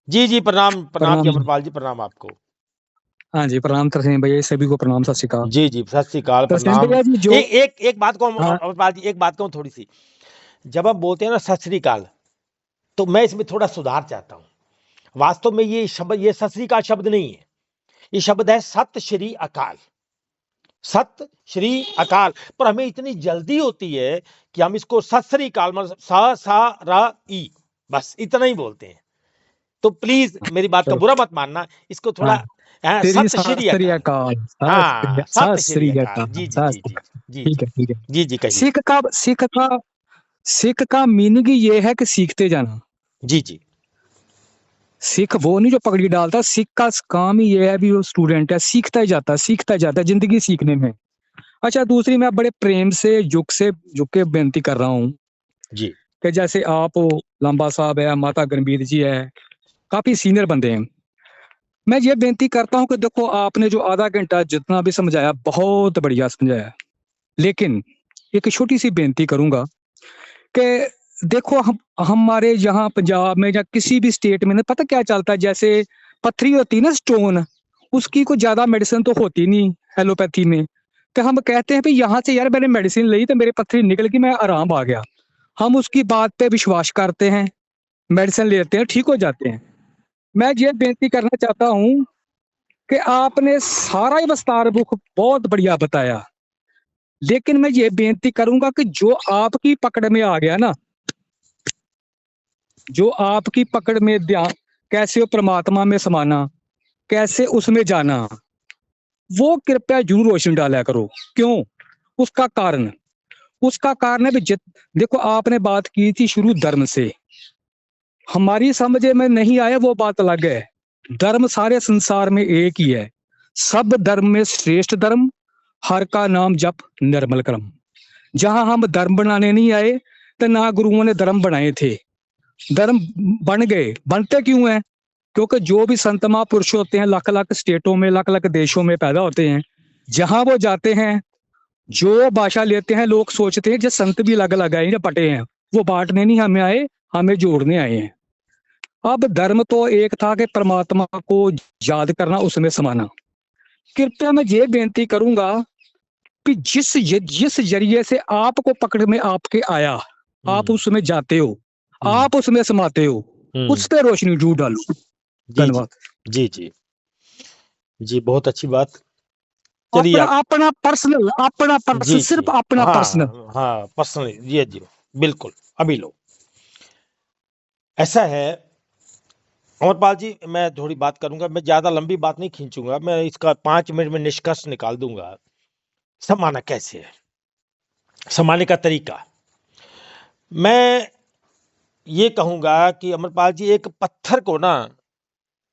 जी जी, प्रणाम प्रणाम जी प्रणाम। अमरपाल जी, प्रणाम आपको। हाँ जी, प्रणाम तरसेम भैया, सभी को प्रणाम, सत श्री अकाल। जी जी, सत श्री अकाल, तरसेम प्रणाम। भैया जी, जो एक बात को हाँ अमरपाल जी, एक बात कहूं थोड़ी सी। जब आप बोलते हैं ना सत श्री अकाल, तो मैं इसमें थोड़ा सुधार चाहता हूं। वास्तव में ये शब्द, ये सत श्री अकाल शब्द नहीं है, ये शब्द है सत श्री अकाल। सत श्री अकाल, पर हमें इतनी जल्दी होती है कि हम इसको सत श्री अकाल, मतलब स सा र ई, बस इतना ही बोलते हैं। तो प्लीज मेरी बात का चलो, बुरा मत मानना, इसको हाँ, थोड़ा तेरी सत सत श्री श्री अकाल। अकाल, हाँ, सत सत श्री श्री अकाल। अकाल, जी जी सत जी श्री जी अकाल। जी ठीक जी है, ठीक है। जी जी, कहिए। सिख का मीनिंग ये है कि सीखते जाना। जी जी सिख वो नहीं जो पगड़ी डालता, सिख का काम ही ये है, भी वो स्टूडेंट है, सीखता ही जाता है, सीखता ही जाता है, जिंदगी सीखने में। अच्छा, दूसरी, मैं बड़े प्रेम से झुक के बेनती कर रहा हूँ जी कि जैसे आप हो, लंबा साहब है, माता गंभीर जी है, काफी सीनियर बंदे हैं, मैं ये बेनती करता हूं कि देखो आपने जो आधा घंटा जितना भी समझाया बहुत बढ़िया समझाया, लेकिन एक छोटी सी बेनती करूंगा कि देखो हम हमारे यहाँ पंजाब में या किसी भी स्टेट में ना पता क्या चलता है, जैसे पथरी होती है ना स्टोन, उसकी कोई ज्यादा मेडिसिन तो होती नहीं एलोपैथी में, तो हम कहते हैं भाई यहाँ से यार मैंने मेडिसिन ली तो मेरी पथरी निकल गई, मैं आराम आ गया, हम उसकी बात पे विश्वास करते हैं, मेडिसिन लेते हैं, ठीक हो जाते हैं। मैं ये बेनती करना चाहता हूँ कि आपने सारा ही विस्तार बुक बहुत बढ़िया बताया, लेकिन मैं ये बेनती करूंगा कि जो आपकी पकड़ में आ गया ना, जो आपकी पकड़ में ध्यान, कैसे परमात्मा में समाना, कैसे उसमें जाना, वो कृपया जरूर रोशनी डाला करो। क्यों? उसका कारण है भी देखो आपने बात की थी शुरू धर्म से, हमारी समझ में नहीं आया वो बात अलग है। धर्म सारे संसार में एक ही है, सब धर्म में श्रेष्ठ धर्म, हर का नाम जप निर्मल कर्म। जहां हम धर्म बनाने नहीं आए तो ना गुरुओं ने धर्म बनाए थे, धर्म बन गए, बनते क्यों हैं? क्योंकि जो भी संत महापुरुष होते हैं लाख लाख स्टेटों में, लाख लाख देशों में पैदा होते हैं, जहां वो जाते हैं जो भाषा लेते हैं लोग सोचते हैं जो संत भी अलग अलग आए, बटे हैं, वो बांटने नहीं हमें आए, हमें जोड़ने आए हैं। अब धर्म तो एक था कि परमात्मा को याद करना, उसमें समाना। कृपया मैं ये बेनती करूंगा कि जिस जरिए से आपको पकड़ में आपके आया, आप उसमें जाते हो, आप उसमें समाते हो, उस पर रोशनी जरूर डालो। धन्यवाद। जी जी जी, बहुत अच्छी बात। चलिए अपना पर्सनल सिर्फ अपना पर्सनल, हाँ पर्सनल, जी जी बिल्कुल। अभी लो, ऐसा है अमरपाल जी, मैं थोड़ी बात करूंगा, मैं ज्यादा लंबी बात नहीं खींचूंगा, मैं इसका 5 मिनट में निष्कर्ष निकाल दूंगा। समाना कैसे है, समाने का तरीका। मैं ये कहूंगा कि अमरपाल जी, एक पत्थर को ना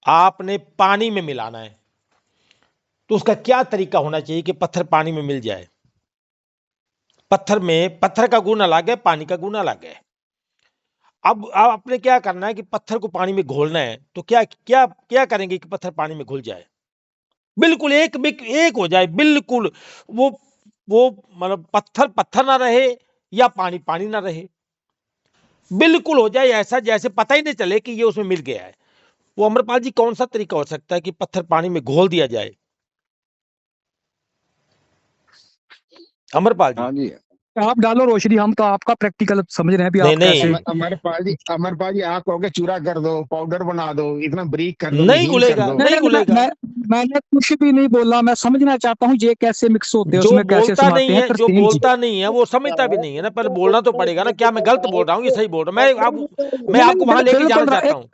आपने पानी में मिलाना है, तो उसका क्या तरीका होना चाहिए कि पत्थर पानी में मिल जाए? पत्थर का गुण अलग है, पानी का गुण अलग है। अब आपने क्या करना है कि पत्थर को पानी में घोलना है, तो क्या क्या क्या करेंगे कि पत्थर पानी में घुल जाए, बिल्कुल एक हो जाए, बिल्कुल वो मतलब पत्थर ना रहे या पानी ना रहे, बिल्कुल हो जाए ऐसा जैसे पता ही नहीं चले कि ये उसमें मिल गया है। वो अमरपाल जी कौन सा तरीका हो सकता है कि पत्थर पानी में घोल दिया जाए? अमरपाल जी, हाँ जी, आप डालो रोशनी, हम तो आपका प्रैक्टिकल समझ रहे हैं भी आप कैसे। अमरपाल जी आप कहोगे चूरा कर दो, पाउडर बना दो, इतना ब्रीक कर दो, नहीं घुलेगा, नहीं घुलेगा। मैंने कुछ भी नहीं बोला, मैं समझना चाहता हूँ ये कैसे मिक्स होते हैं, उसमें कैसे समाते हैं। जो बोलता नहीं है वो समझता भी नहीं है ना, पहले बोलना तो पड़ेगा ना। क्या मैं गलत बोल रहा हूँ, ये सही बोल रहा हूँ? मैं आपको वहां लेके जाना चाहता हूँ।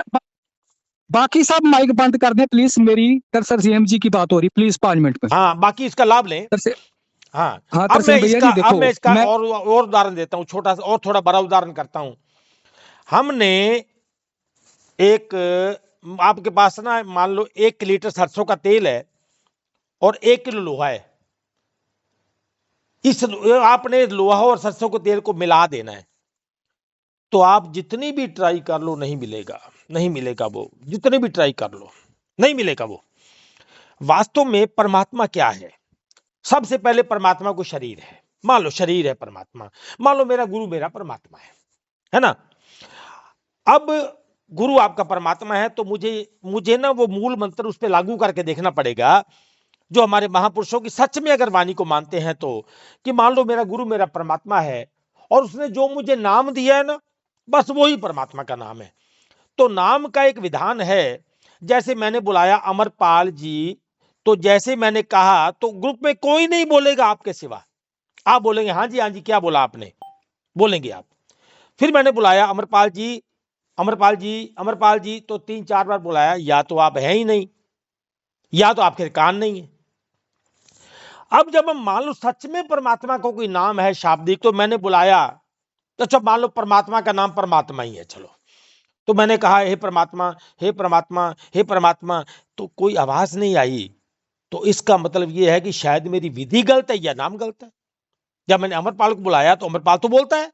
बाकी सब माइक बंद कर दें प्लीज, मेरी सर सीएम जी की बात हो रही, प्लीज 5 मिनट में। हाँ, बाकी इसका लाभ लें। हाँ, अब मैं इसका और उदाहरण देता हूँ, छोटा सा और थोड़ा बड़ा उदाहरण करता हूँ। हमने एक, आपके पास ना मान लो 1 लीटर सरसों का तेल है और 1 किलो लोहा है। इस आपने लोहा और सरसों के तेल को मिला देना है, तो आप जितनी भी ट्राई कर लो नहीं मिलेगा वो, जितने भी ट्राई कर लो नहीं मिलेगा वो। वास्तव में परमात्मा क्या है? सबसे पहले परमात्मा को शरीर है, मान लो शरीर है परमात्मा, मान लो मेरा गुरु मेरा परमात्मा है ना। अब गुरु आपका परमात्मा है, तो मुझे ना वो मूल मंत्र उस पर लागू करके देखना पड़ेगा, जो हमारे महापुरुषों की सच में अगर वाणी को मानते हैं तो, कि मान लो मेरा गुरु मेरा परमात्मा है और उसने जो मुझे नाम दिया है ना, बस वही परमात्मा का नाम है। तो नाम का एक विधान है, जैसे मैंने बुलाया अमरपाल जी, तो जैसे मैंने कहा तो ग्रुप में कोई नहीं बोलेगा आपके सिवा, आप बोलेंगे हाँ जी क्या बोला आपने, बोलेंगे आप। फिर मैंने बुलाया अमरपाल जी, तो 3-4 बार बुलाया, या तो आप हैं ही नहीं या तो आपके कान नहीं है। अब जब हम मान लो सच में परमात्मा को कोई नाम है शाब्दिक, तो मैंने बुलाया, तो अच्छा मान लो परमात्मा का नाम परमात्मा ही है, चलो, तो मैंने कहा हे परमात्मा, हे परमात्मा, हे परमात्मा, तो कोई आवाज नहीं आई, तो इसका मतलब यह है कि शायद मेरी विधि गलत है या नाम गलत है। जब मैंने अमरपाल को बुलाया तो अमरपाल तो बोलता है,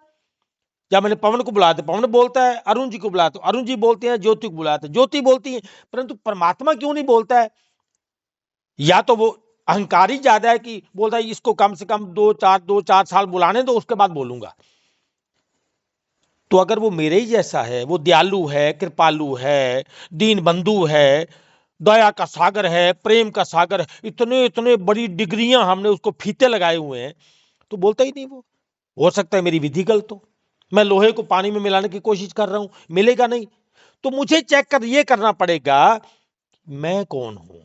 जब मैंने पवन को बुलाया तो पवन बोलता है, अरुण जी को बुलाया तो अरुण जी बोलते हैं, ज्योति को बुलाया तो ज्योति बोलती है, परंतु परमात्मा क्यों नहीं बोलता है? या तो वो अहंकारी ज्यादा है कि बोलता है इसको कम से कम 2-4 साल बुलाने दो, उसके बाद बोलूंगा। तो अगर वो मेरे ही जैसा है, वो दयालु है, कृपालु है, दीन बंधु है, दया का सागर है, प्रेम का सागर है, इतने इतने बड़ी डिग्रियां हमने उसको फीते लगाए हुए हैं, तो बोलता ही नहीं वो। हो सकता है मेरी विधि गलत हो, मैं लोहे को पानी में मिलाने की कोशिश कर रहा हूं, मिलेगा नहीं। तो मुझे चेक कर ये करना पड़ेगा मैं कौन हूं।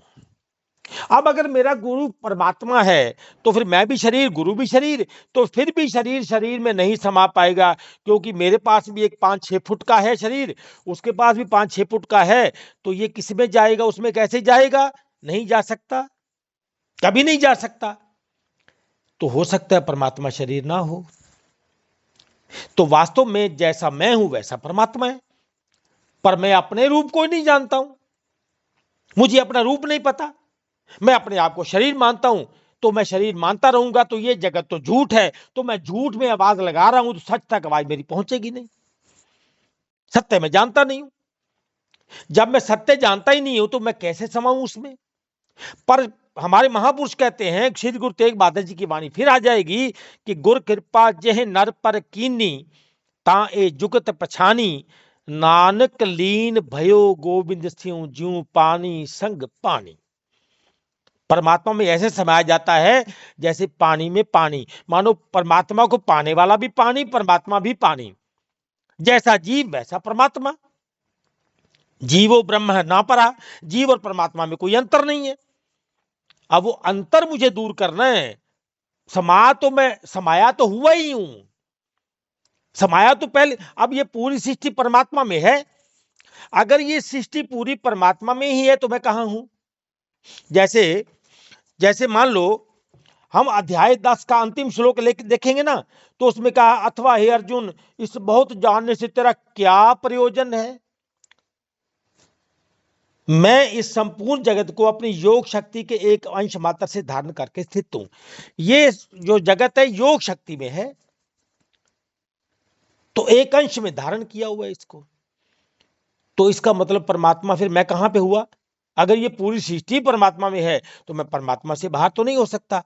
अब अगर मेरा गुरु परमात्मा है तो फिर मैं भी शरीर, गुरु भी शरीर, तो फिर भी शरीर शरीर में नहीं समा पाएगा, क्योंकि मेरे पास भी एक 5-6 फुट का है शरीर, उसके पास भी 5-6 फुट का है, तो ये किस में जाएगा, उसमें कैसे जाएगा? नहीं जा सकता, कभी नहीं जा सकता। तो हो सकता है परमात्मा शरीर ना हो। तो वास्तव में जैसा मैं हूं वैसा परमात्मा है, पर मैं अपने रूप को ही नहीं जानता हूं, मुझे अपना रूप नहीं पता। मैं अपने आप को शरीर मानता हूं, तो मैं शरीर मानता रहूंगा तो ये जगत तो झूठ है, तो मैं झूठ में आवाज लगा रहा हूं तो सच तक आवाज मेरी पहुंचेगी नहीं। सत्य मैं जानता नहीं हूं, जब मैं सत्य जानता ही नहीं हूं तो मैं कैसे समाऊं उसमें? पर हमारे महापुरुष कहते हैं, श्री गुरु तेग बहादुर जी की वाणी फिर आ जाएगी कि गुर कृपा जेह नर पर कीनी ता ए जुगत पछानी, नानक लीन भयो गोविंद स्यों ज्यों पानी संग पानी। परमात्मा में ऐसे समाया जाता है जैसे पानी में पानी, मानो परमात्मा को पाने वाला भी पानी, परमात्मा भी पानी। जैसा जीव वैसा परमात्मा, जीवो ब्रह्म ना परा, जीव और परमात्मा में कोई अंतर नहीं है। अब वो अंतर मुझे दूर करना है। समाया तो हुआ ही हूं, समाया तो पहले, अब ये पूरी सृष्टि परमात्मा में है। अगर ये सृष्टि पूरी परमात्मा में ही है तो मैं कहां हूं? जैसे मान लो हम अध्याय 10 का अंतिम श्लोक लेकर देखेंगे ना, तो उसमें कहा अथवा हे अर्जुन इस बहुत जानने से तेरा क्या प्रयोजन है? मैं इस संपूर्ण जगत को अपनी योग शक्ति के एक अंश मात्र से धारण करके स्थित हूं। ये जो जगत है योग शक्ति में है, तो एक अंश में धारण किया हुआ है इसको। तो इसका मतलब परमात्मा फिर मैं कहां पे हुआ? अगर ये पूरी सृष्टि परमात्मा में है तो मैं परमात्मा से बाहर तो नहीं हो सकता।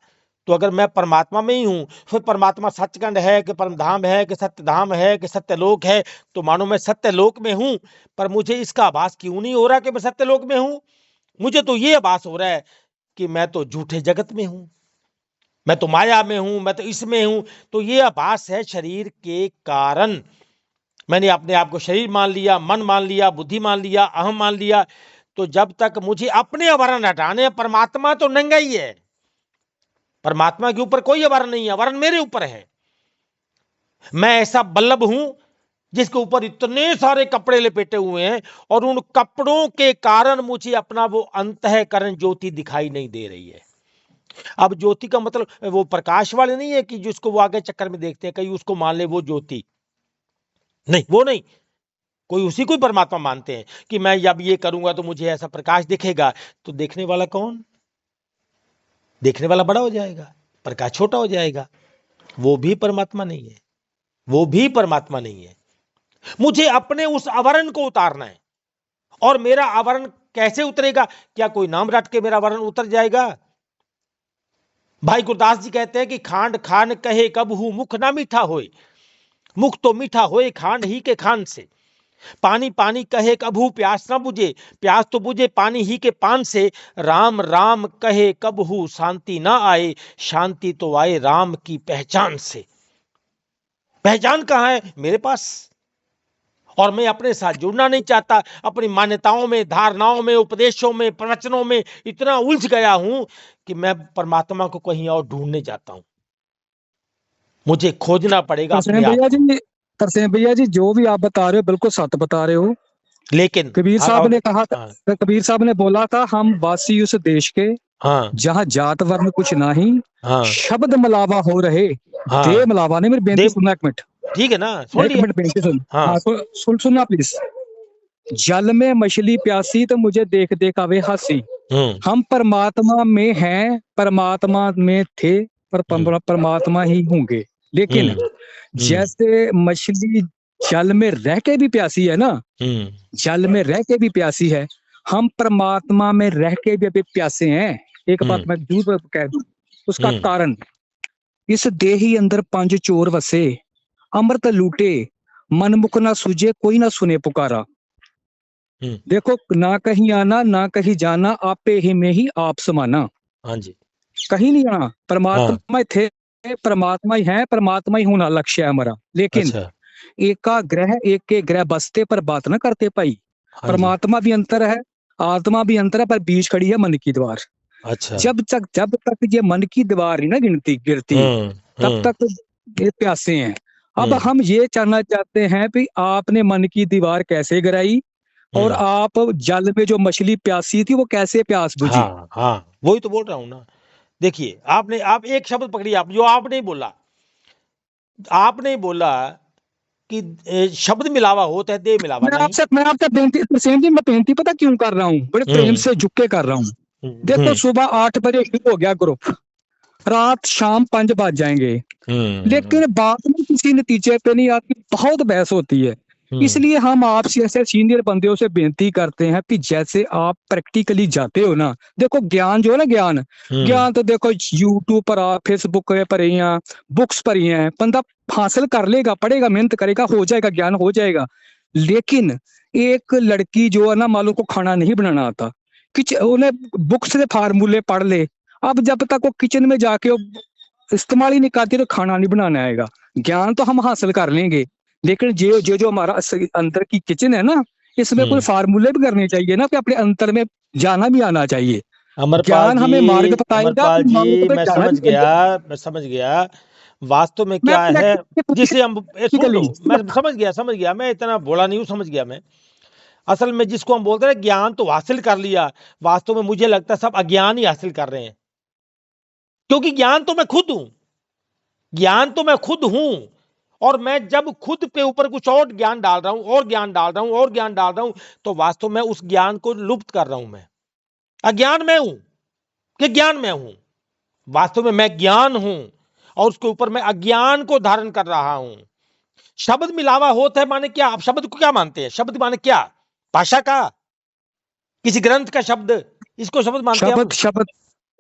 तो अगर मैं परमात्मा में ही हूं, फिर परमात्मा सचखंड है कि परमधाम है कि सत्यधाम है कि सत्यलोक है, तो मानो मैं सत्यलोक में हूं, पर मुझे इसका आभास क्यों नहीं हो रहा कि मैं सत्यलोक में हूं? मुझे तो ये आभास हो रहा है कि मैं तो झूठे जगत में हूं, मैं तो माया में हूं, मैं तो इसमें हूं। तो ये आभास है शरीर के कारण। मैंने अपने आप को शरीर मान लिया, मन मान लिया, बुद्धि मान लिया, अहम मान लिया। तो जब तक मुझे अपने आवरण हटाने, परमात्मा तो नंगा ही है, परमात्मा के ऊपर कोई आवरण नहीं है, आवरण मेरे ऊपर है। मैं ऐसा बल्लभ हूं जिसके ऊपर इतने सारे कपड़े लपेटे हुए हैं, और उन कपड़ों के कारण मुझे अपना वो अंतःकरण ज्योति दिखाई नहीं दे रही है। अब ज्योति का मतलब वो प्रकाश वाले नहीं है कि जिसको वो आगे चक्कर में देखते हैं, कहीं उसको मान ले वो ज्योति नहीं, वो नहीं। कोई उसी को परमात्मा मानते हैं कि मैं जब ये करूंगा तो मुझे ऐसा प्रकाश दिखेगा। तो देखने वाला कौन? देखने वाला बड़ा हो जाएगा, प्रकाश छोटा हो जाएगा। वो भी परमात्मा नहीं है, वो भी परमात्मा नहीं है। मुझे अपने उस आवरण को उतारना है। और मेरा आवरण कैसे उतरेगा? क्या कोई नाम रट के मेरा आवरण उतर जाएगा? भाई गुरदास जी कहते हैं कि खांड खान कहे कब हूं मुख ना मीठा होए, मुख तो मीठा होए खांड ही के खान से। पानी पानी कहे कबहू प्यास ना बुझे, प्यास तो बुझे पानी ही के पान से। राम राम कहे कबहू शांति ना आए, शांति तो आए राम की पहचान से। पहचान कहां है? मेरे पास। और मैं अपने साथ जुड़ना नहीं चाहता, अपनी मान्यताओं में, धारणाओं में, उपदेशों में, प्रवचनों में इतना उलझ गया हूं कि मैं परमात्मा को कहीं और ढूंढने जाता हूं। मुझे खोजना पड़ेगा अपने आप को। तरसेम भैया जी, जो भी आप बता रहे हो बिल्कुल सत्य बता रहे हो, लेकिन कबीर साहब ने कहा था, कबीर साहब ने बोला था हम वासी उस देश के जहाँ जात वर्ण कुछ नहीं, शब्द मलावा हो रहे, दे मलावा नहीं। मेरी बेनती सुनना एक मिनट, ठीक है ना? एक मिनट बेनती सुन, सुनना प्लीज। जल में मछली प्यासी तो मुझे देख देख आवे हंसी, हम परमात्मा में हैं, परमात्मा में थे, पर परमात्मा ही होंगे। लेकिन जैसे मछली जल में रह के भी प्यासी है ना, जल में रह के भी प्यासी है, हम परमात्मा में रह के भी अभी प्यासे हैं। एक बात मैं जरूर कह दूं, उसका कारण, इस देही अंदर पंज चोर वसे, अमृत लूटे, मनमुख ना सूझे, कोई ना सुने पुकारा। देखो, ना कहीं आना ना कहीं जाना, आपे ही में ही आप समाना। हाँ जी, कहीं नहीं आना, परमात्मा थे, परमात्मा ही है, परमात्मा ही होना लक्ष्य है हमारा। लेकिन अच्छा, एका ग्रह एक के ग्रह बसते पर बात ना करते भाई। हाँ जी, परमात्मा भी अंतर है, आत्मा भी अंतर है, पर बीच खड़ी है मन की दीवार। अच्छा, जब तक ये मन की दीवार ही ना गिरती, तब तक ये प्यासे हैं। अब हम ये जानना चाहते हैं कि आपने मन की दीवार कैसे गिराई, और आप जल में जो मछली प्यासी थी वो कैसे प्यास बुझी। हाँ हाँ, वही तो बोल रहा हूँ ना। देखिए, आप एक शब्द पकड़िए, आप जो आपने बोला, आपने बोला कि शब्द मिलावा होता है, देह मिलावा नहीं। मैं आपसे बेनती, प्रसेन जी, मैं बेनती पता क्यों कर रहा हूँ, बड़े प्रेम से झुक के कर रहा हूँ। देखो, सुबह 8 बजे शुरू हो गया ग्रुप, रात शाम 5 बज जाएंगे, लेकिन बात में किसी नतीजे पे नहीं आती, बहुत बहस होती है। इसलिए हम आपसे ऐसे सीनियर बंदियों से बेनती करते हैं कि जैसे आप प्रैक्टिकली जाते हो ना, देखो ज्ञान जो है ना, ज्ञान तो देखो यूट्यूब पर, आप फेसबुक पर ही हैं, बुक्स पर ही हैं, बंदा हासिल कर लेगा, पढ़ेगा, मेहनत करेगा, हो जाएगा, ज्ञान हो जाएगा। लेकिन एक लड़की जो है ना, मान लो को खाना नहीं बनाना आता, उन्हें बुक्स से फार्मूले पढ़ ले, अब जब तक वो किचन में जाके इस्तेमाल ही नहीं करती तो खाना नहीं बनाना आएगा। ज्ञान तो हम हासिल कर लेंगे, लेकिन जो हमारा अंदर की किचन है ना, इसमें कोई फार्मूले भी करने चाहिए ना, कि अपने अंतर में जाना भी आना चाहिए। ज्ञान हमें मार्ग बताएगा, अमरपाल जी, मैं समझ गया वास्तव में क्या है, जिसे हम सुन लो, मैं समझ गया, मैं इतना बोला नहीं हूँ, समझ गया मैं। असल में जिसको हम बोलते हैं ज्ञान तो हासिल कर लिया, वास्तव में मुझे लगता है सब अज्ञान ही हासिल कर रहे हैं, क्योंकि ज्ञान तो मैं खुद हूं, ज्ञान तो मैं खुद हूं, और मैं जब खुद के ऊपर कुछ और ज्ञान डाल रहा हूं, और ज्ञान डाल रहा हूं, और ज्ञान डाल रहा हूं, तो वास्तव में उस ज्ञान को लुप्त कर रहा हूं। मैं अज्ञान में हूं कि ज्ञान में हूं? वास्तव में मैं ज्ञान हूं, और उसके ऊपर मैं अज्ञान को धारण कर रहा हूं। शब्द मिलावा होता है माने क्या? आप शब्द को क्या मानते हैं? शब्द माने क्या? भाषा का, किसी ग्रंथ का शब्द, इसको शब्द मानते हैं?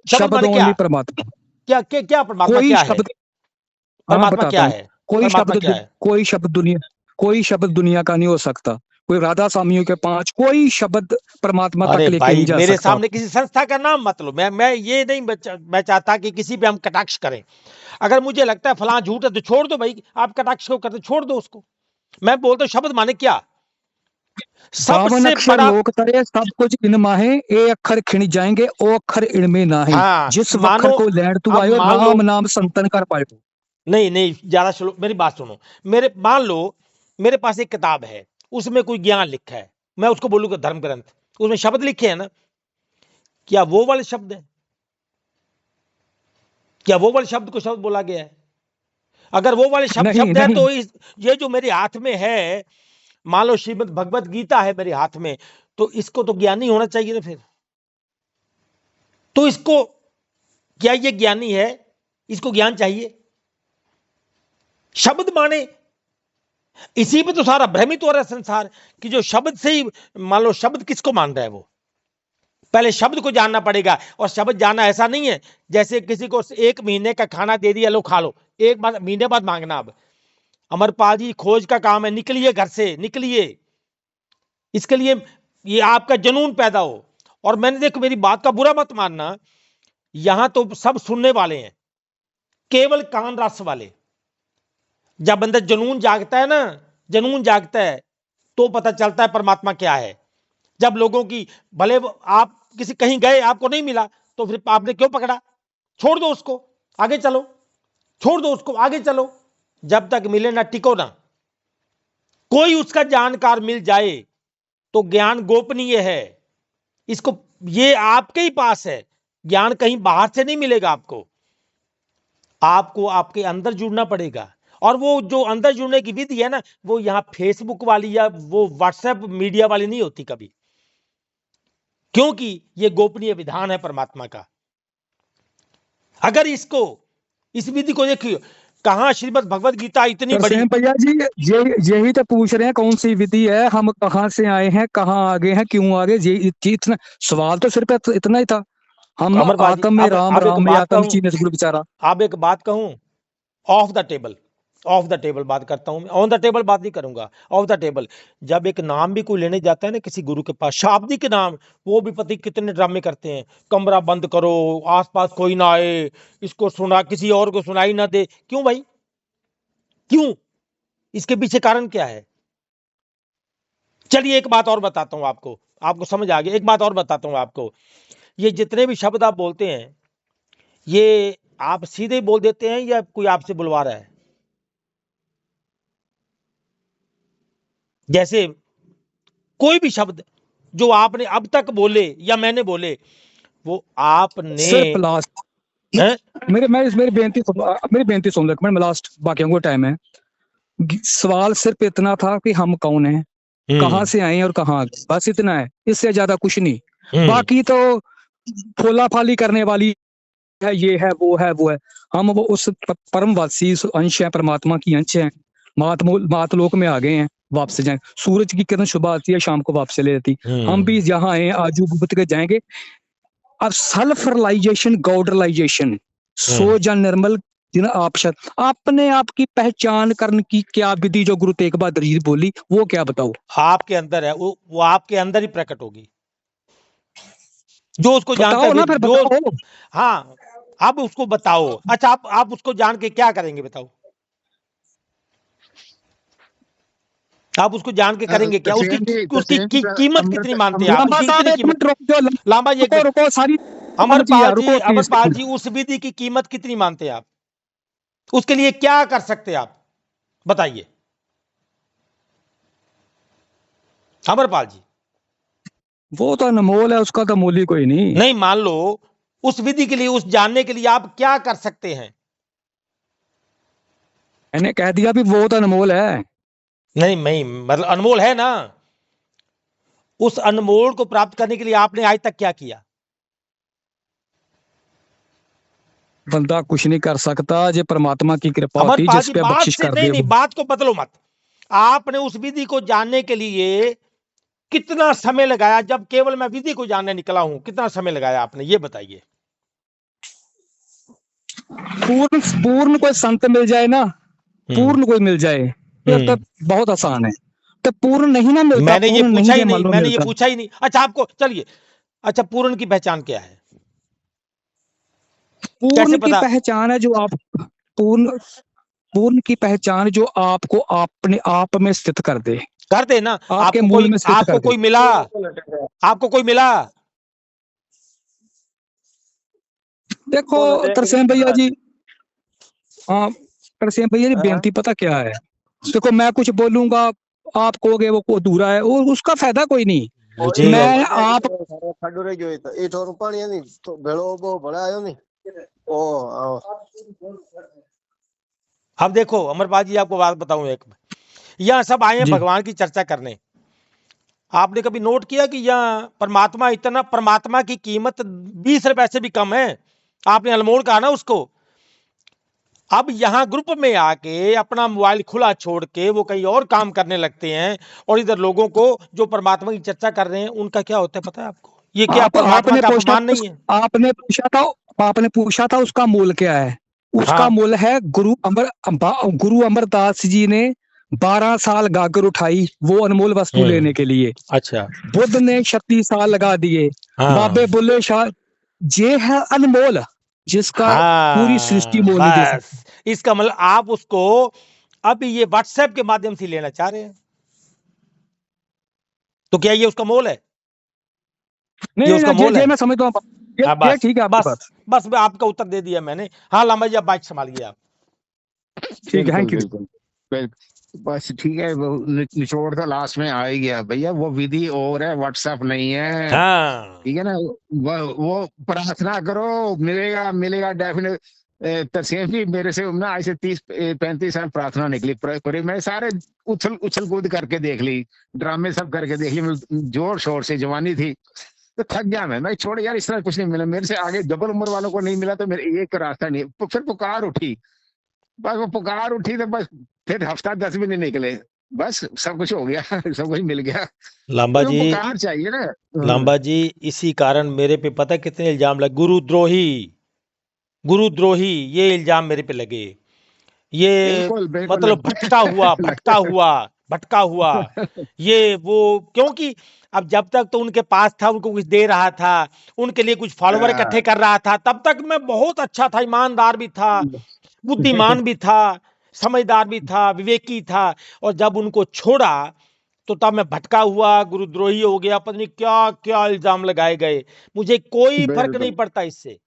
शब्द माने क्या? परमात्मा क्या परमात्मा क्या है? परमात्मा क्या है? कोई शब्द दुनिया का नहीं हो सकता। कोई राधा स्वामियों के 5 कोई शब्द परमात्मा तक लेके नहीं जा सकता। मेरे सामने किसी संस्था का नाम मत लो। मैं ये नहीं मैं चाहता कि किसी पे हम कटाक्ष करें। अगर मुझे लगता है फलां झूठ है तो छोड़ दो भाई, आप कटाक्ष को करते छोड़ दो उसको। मैं बोलता हूँ शब्द माने क्या? सबसे बड़ा लोक तरे सब कुछ इन माहे, ए अक्षर खिण जाएंगे, ओ अक्षर इनमें ना है। जिस अक्षर को लैंड तू आयो, राम नाम संतन कर पाए। नहीं ज्यादा सुनो, मेरी बात सुनो। मान लो मेरे पास एक किताब है, उसमें कोई ज्ञान लिखा है, मैं उसको बोलूंगा धर्म ग्रंथ, उसमें शब्द लिखे हैं ना, क्या वो वाले शब्द है? क्या वो वाले शब्द को शब्द बोला गया है? अगर वो वाले शब्द है तो ये जो मेरे हाथ में है, मान लो श्रीमद् भगवत गीता है मेरे हाथ में, तो इसको तो ज्ञानी होना चाहिए ना फिर। तो इसको, क्या ये ज्ञानी है? इसको ज्ञान चाहिए। शब्द माने, इसी पे तो सारा भ्रमित हो रहा है संसार, कि जो शब्द से ही, मान लो शब्द किसको मान रहा है, वो पहले शब्द को जानना पड़ेगा। और शब्द जानना ऐसा नहीं है जैसे किसी को 1 महीने का खाना दे दिया, लो खा लो, 1 महीने बाद मांगना। अब अमरपाल जी, खोज का काम है, निकलिए घर से, निकलिए। इसके लिए ये आपका जुनून पैदा हो। और मैंने, देखो मेरी बात का बुरा मत मानना, यहां तो सब सुनने वाले हैं, केवल कान रस वाले। जब अंदर जुनून जागता है ना, जुनून जागता है, तो पता चलता है परमात्मा क्या है। जब लोगों की, भले आप किसी कहीं गए, आपको नहीं मिला, तो फिर आपने क्यों पकड़ा? छोड़ दो उसको, आगे चलो, छोड़ दो उसको, आगे चलो। जब तक मिले ना, टिको ना। कोई उसका जानकार मिल जाए तो ज्ञान गोपनीय है, इसको, ये आपके ही पास है। ज्ञान कहीं बाहर से नहीं मिलेगा आपको, आपको आपके अंदर जुड़ना पड़ेगा। और वो जो अंदर जुड़ने की विधि है ना, वो यहां फेसबुक वाली या वो व्हाट्सएप मीडिया वाली नहीं होती कभी, क्योंकि ये गोपनीय विधान है परमात्मा का। अगर इसको, इस विधि को देखिए, कहाँ श्रीमद् भगवद गीता इतनी बड़ी। तरसेम भैया जी, यही तो पूछ रहे हैं कौन सी विधि है, हम कहाँ से आए हैं, कहाँ आगे हैं, क्यों आगे, ये इतना सवाल तो सिर्फ इतना ही था। हम अमरपाल जी, आत्म में राम, अब एक राम में बात आत्म, कहूं, चीन गुरु बेचारा। अब एक बात कहूं, ऑफ द टेबल बात करता हूं मैं, ऑन द टेबल बात नहीं करूंगा, ऑफ द टेबल। जब एक नाम भी कोई लेने जाता है ना किसी गुरु के पास, शाब्दिक नाम, वो भी पति कितने ड्रामे करते हैं, कमरा बंद करो, आसपास कोई ना आए, इसको सुना, किसी और को सुनाई ना दे। क्यों भाई, क्यों? इसके पीछे कारण क्या है? चलिए एक बात और बताता हूं आपको, आपको समझ आ गया। एक बात और बताता हूं आपको, ये जितने भी शब्द आप बोलते हैं, ये आप सीधे बोल देते हैं या कोई आपसे बुलवा रहा है? जैसे कोई भी शब्द जो आपने अब तक बोले या मैंने बोले, वो आपने सिर्फ लास्ट हैं? मेरी बेनती सुन लो, मैं लास्ट, बाकियों को टाइम है। सवाल सिर्फ इतना था कि हम कौन हैं, कहाँ से आए हैं और कहाँ आ गए, बस इतना है, इससे ज्यादा कुछ नहीं। बाकी तो फोला फाली करने वाली है, ये है वो है वो है। हम वो उस परमवासी अंश है, परमात्मा की अंश है, मातलोक में आ गए हैं, वापस जाए। सूरज की किरण सुबह आती है, शाम को वापस ले जाती। हम भी यहाँ आए, आजू भुगत के जाएंगे। अब सेल्फ रियलाइजेशन, गॉड रियलाइजेशन, सो जन निर्मल जिन आप अपने आप की पहचान करने की क्या विधि जो गुरु तेग बहादुर जी बोली, वो क्या बताओ? आपके अंदर है, वो आपके अंदर ही प्रकट होगी, जो उसको जानता है। फिर बताओ। हाँ, आप उसको बताओ। अच्छा, आप उसको जान के क्या करेंगे बताओ? आप उसको जान के करेंगे क्या? उसकी कीमत कितनी मानते हैं आप? लांबा जी, अमरपाल जी, उस विधि की कीमत कितनी मानते हैं आप? उसके लिए क्या कर सकते हैं आप, बताइए अमरपाल जी। वो तो अनमोल है, उसका तो मूल्य कोई नहीं। मान लो उस विधि के लिए, उस जानने के लिए आप क्या कर सकते हैं? मैंने कह दिया भी वो तो अनमोल है। नहीं, मतलब अनमोल है ना। उस अनमोल को प्राप्त करने के लिए आपने आज तक क्या किया? बंदा कुछ नहीं कर सकता, जो परमात्मा की कृपा होती है, जिस पे बख्शिश कर दे। नहीं, बात को बदलो मत। आपने उस विधि को जानने के लिए कितना समय लगाया? जब केवल मैं विधि को जानने निकला हूं, कितना समय लगाया आपने, ये बताइए। पूर्ण कोई संत मिल जाए ना, पूर्ण कोई मिल जाए, फिर तो बहुत आसान है। तो पूर्ण नहीं ना मिलता, मैंने ये पूछा ही नहीं। अच्छा, आपको, चलिए, अच्छा, पूर्ण की पहचान क्या है? पूर्ण की पहचान है जो आप, पूर्ण की पहचान जो आपको अपने आप में स्थित कर दे ना। आपके मूल में स्थित आपको कोई मिला? आपको कोई मिला? देखो तरसेम भैया जी, हाँ तरसेम भैया जी, बेनती पता क्या है? देखो, मैं कुछ बोलूंगा, आप कहोगे वो अधूरा है, वो उसका फायदा कोई नहीं। मैं आप अब देखो अमरपाल जी, आपको बात बताऊं एक, यहाँ सब आए हैं भगवान की चर्चा करने। आपने कभी नोट किया कि यहाँ परमात्मा की कीमत 20 रुपए से भी कम है? आपने अनमोल कहा ना उसको। अब यहाँ ग्रुप में आके अपना मोबाइल खुला छोड़ के वो कहीं और काम करने लगते हैं, और इधर लोगों को जो परमात्मा की चर्चा कर रहे हैं उनका क्या होता है पता है आपको? ये क्या परमात्मा का अपमान नहीं है? आपने पूछा था उसका मूल क्या है? उसका मूल है गुरु अमरदास जी ने 12 साल गागर उठाई वो अनमोल वस्तु लेने के लिए। अच्छा, बुद्ध ने 36 साल लगा दिए। बाबे बुल्ले शाह, ये है अनमोल, जिसका पूरी सृष्टि मोल नहीं दे सकती। इसका मतलब आप उसको अभी ये व्हाट्सएप के माध्यम से लेना चाह रहे हैं, तो क्या ये उसका मोल है? नहीं, उसका मोल है, मैं समझता हूँ। ठीक है, बस आपका उत्तर दे दिया मैंने। हाँ लांबा जी, आप बाइक संभालिए आप। ठीक है, थैंक यू। बस ठीक है, वो निचोड़ तो लास्ट में आ ही गया भैया, वो विधि और है, व्हाट्सएप नहीं है। हाँ, ठीक है ना, वो प्रार्थना करो, मिलेगा डेफिनेट। तरसेम जी, मेरे से ना आज से 30-35 साल प्रार्थना निकली, मैं सारे उछल कूद करके देख ली, ड्रामे सब करके देख ली, जोर शोर से, जवानी थी तो थक गया मैं छोड़ यार, इस तरह कुछ नहीं मिला मेरे से आगे, डबल उम्र वालों को नहीं मिला तो मेरे एक रास्ता नहीं, फिर पुकार उठी बस वो पुकार उठी तो बस फिर हफ्ता 10 भी नहीं निकले, बस सब कुछ हो गया। सब कुछ मिल गया। लांबा तो जी, पुकार चाहिए ना। लांबा जी, इसी कारण मेरे पे पता है कितने इल्जाम लगे, गुरुद्रोही, गुरुद्रोही, ये इल्जाम मेरे पे लगे। ये बिल्कुल बिल्कुल मतलब भटका हुआ, भटका लगता हुआ, भटका हुआ, ये वो, क्योंकि अब जब तक तो उनके पास था, उनको कुछ दे रहा था, उनके लिए कुछ फॉलोवर इकट्ठे कर रहा था, तब तक मैं बहुत अच्छा था, ईमानदार भी था, बुद्धिमान भी था, समझदार भी था, विवेकी था। और जब उनको छोड़ा तो तब मैं भटका हुआ, गुरुद्रोही हो गया, पता नहीं क्या क्या इल्जाम लगाए गए। मुझे कोई फर्क नहीं बिल्कुल। पड़ता इससे।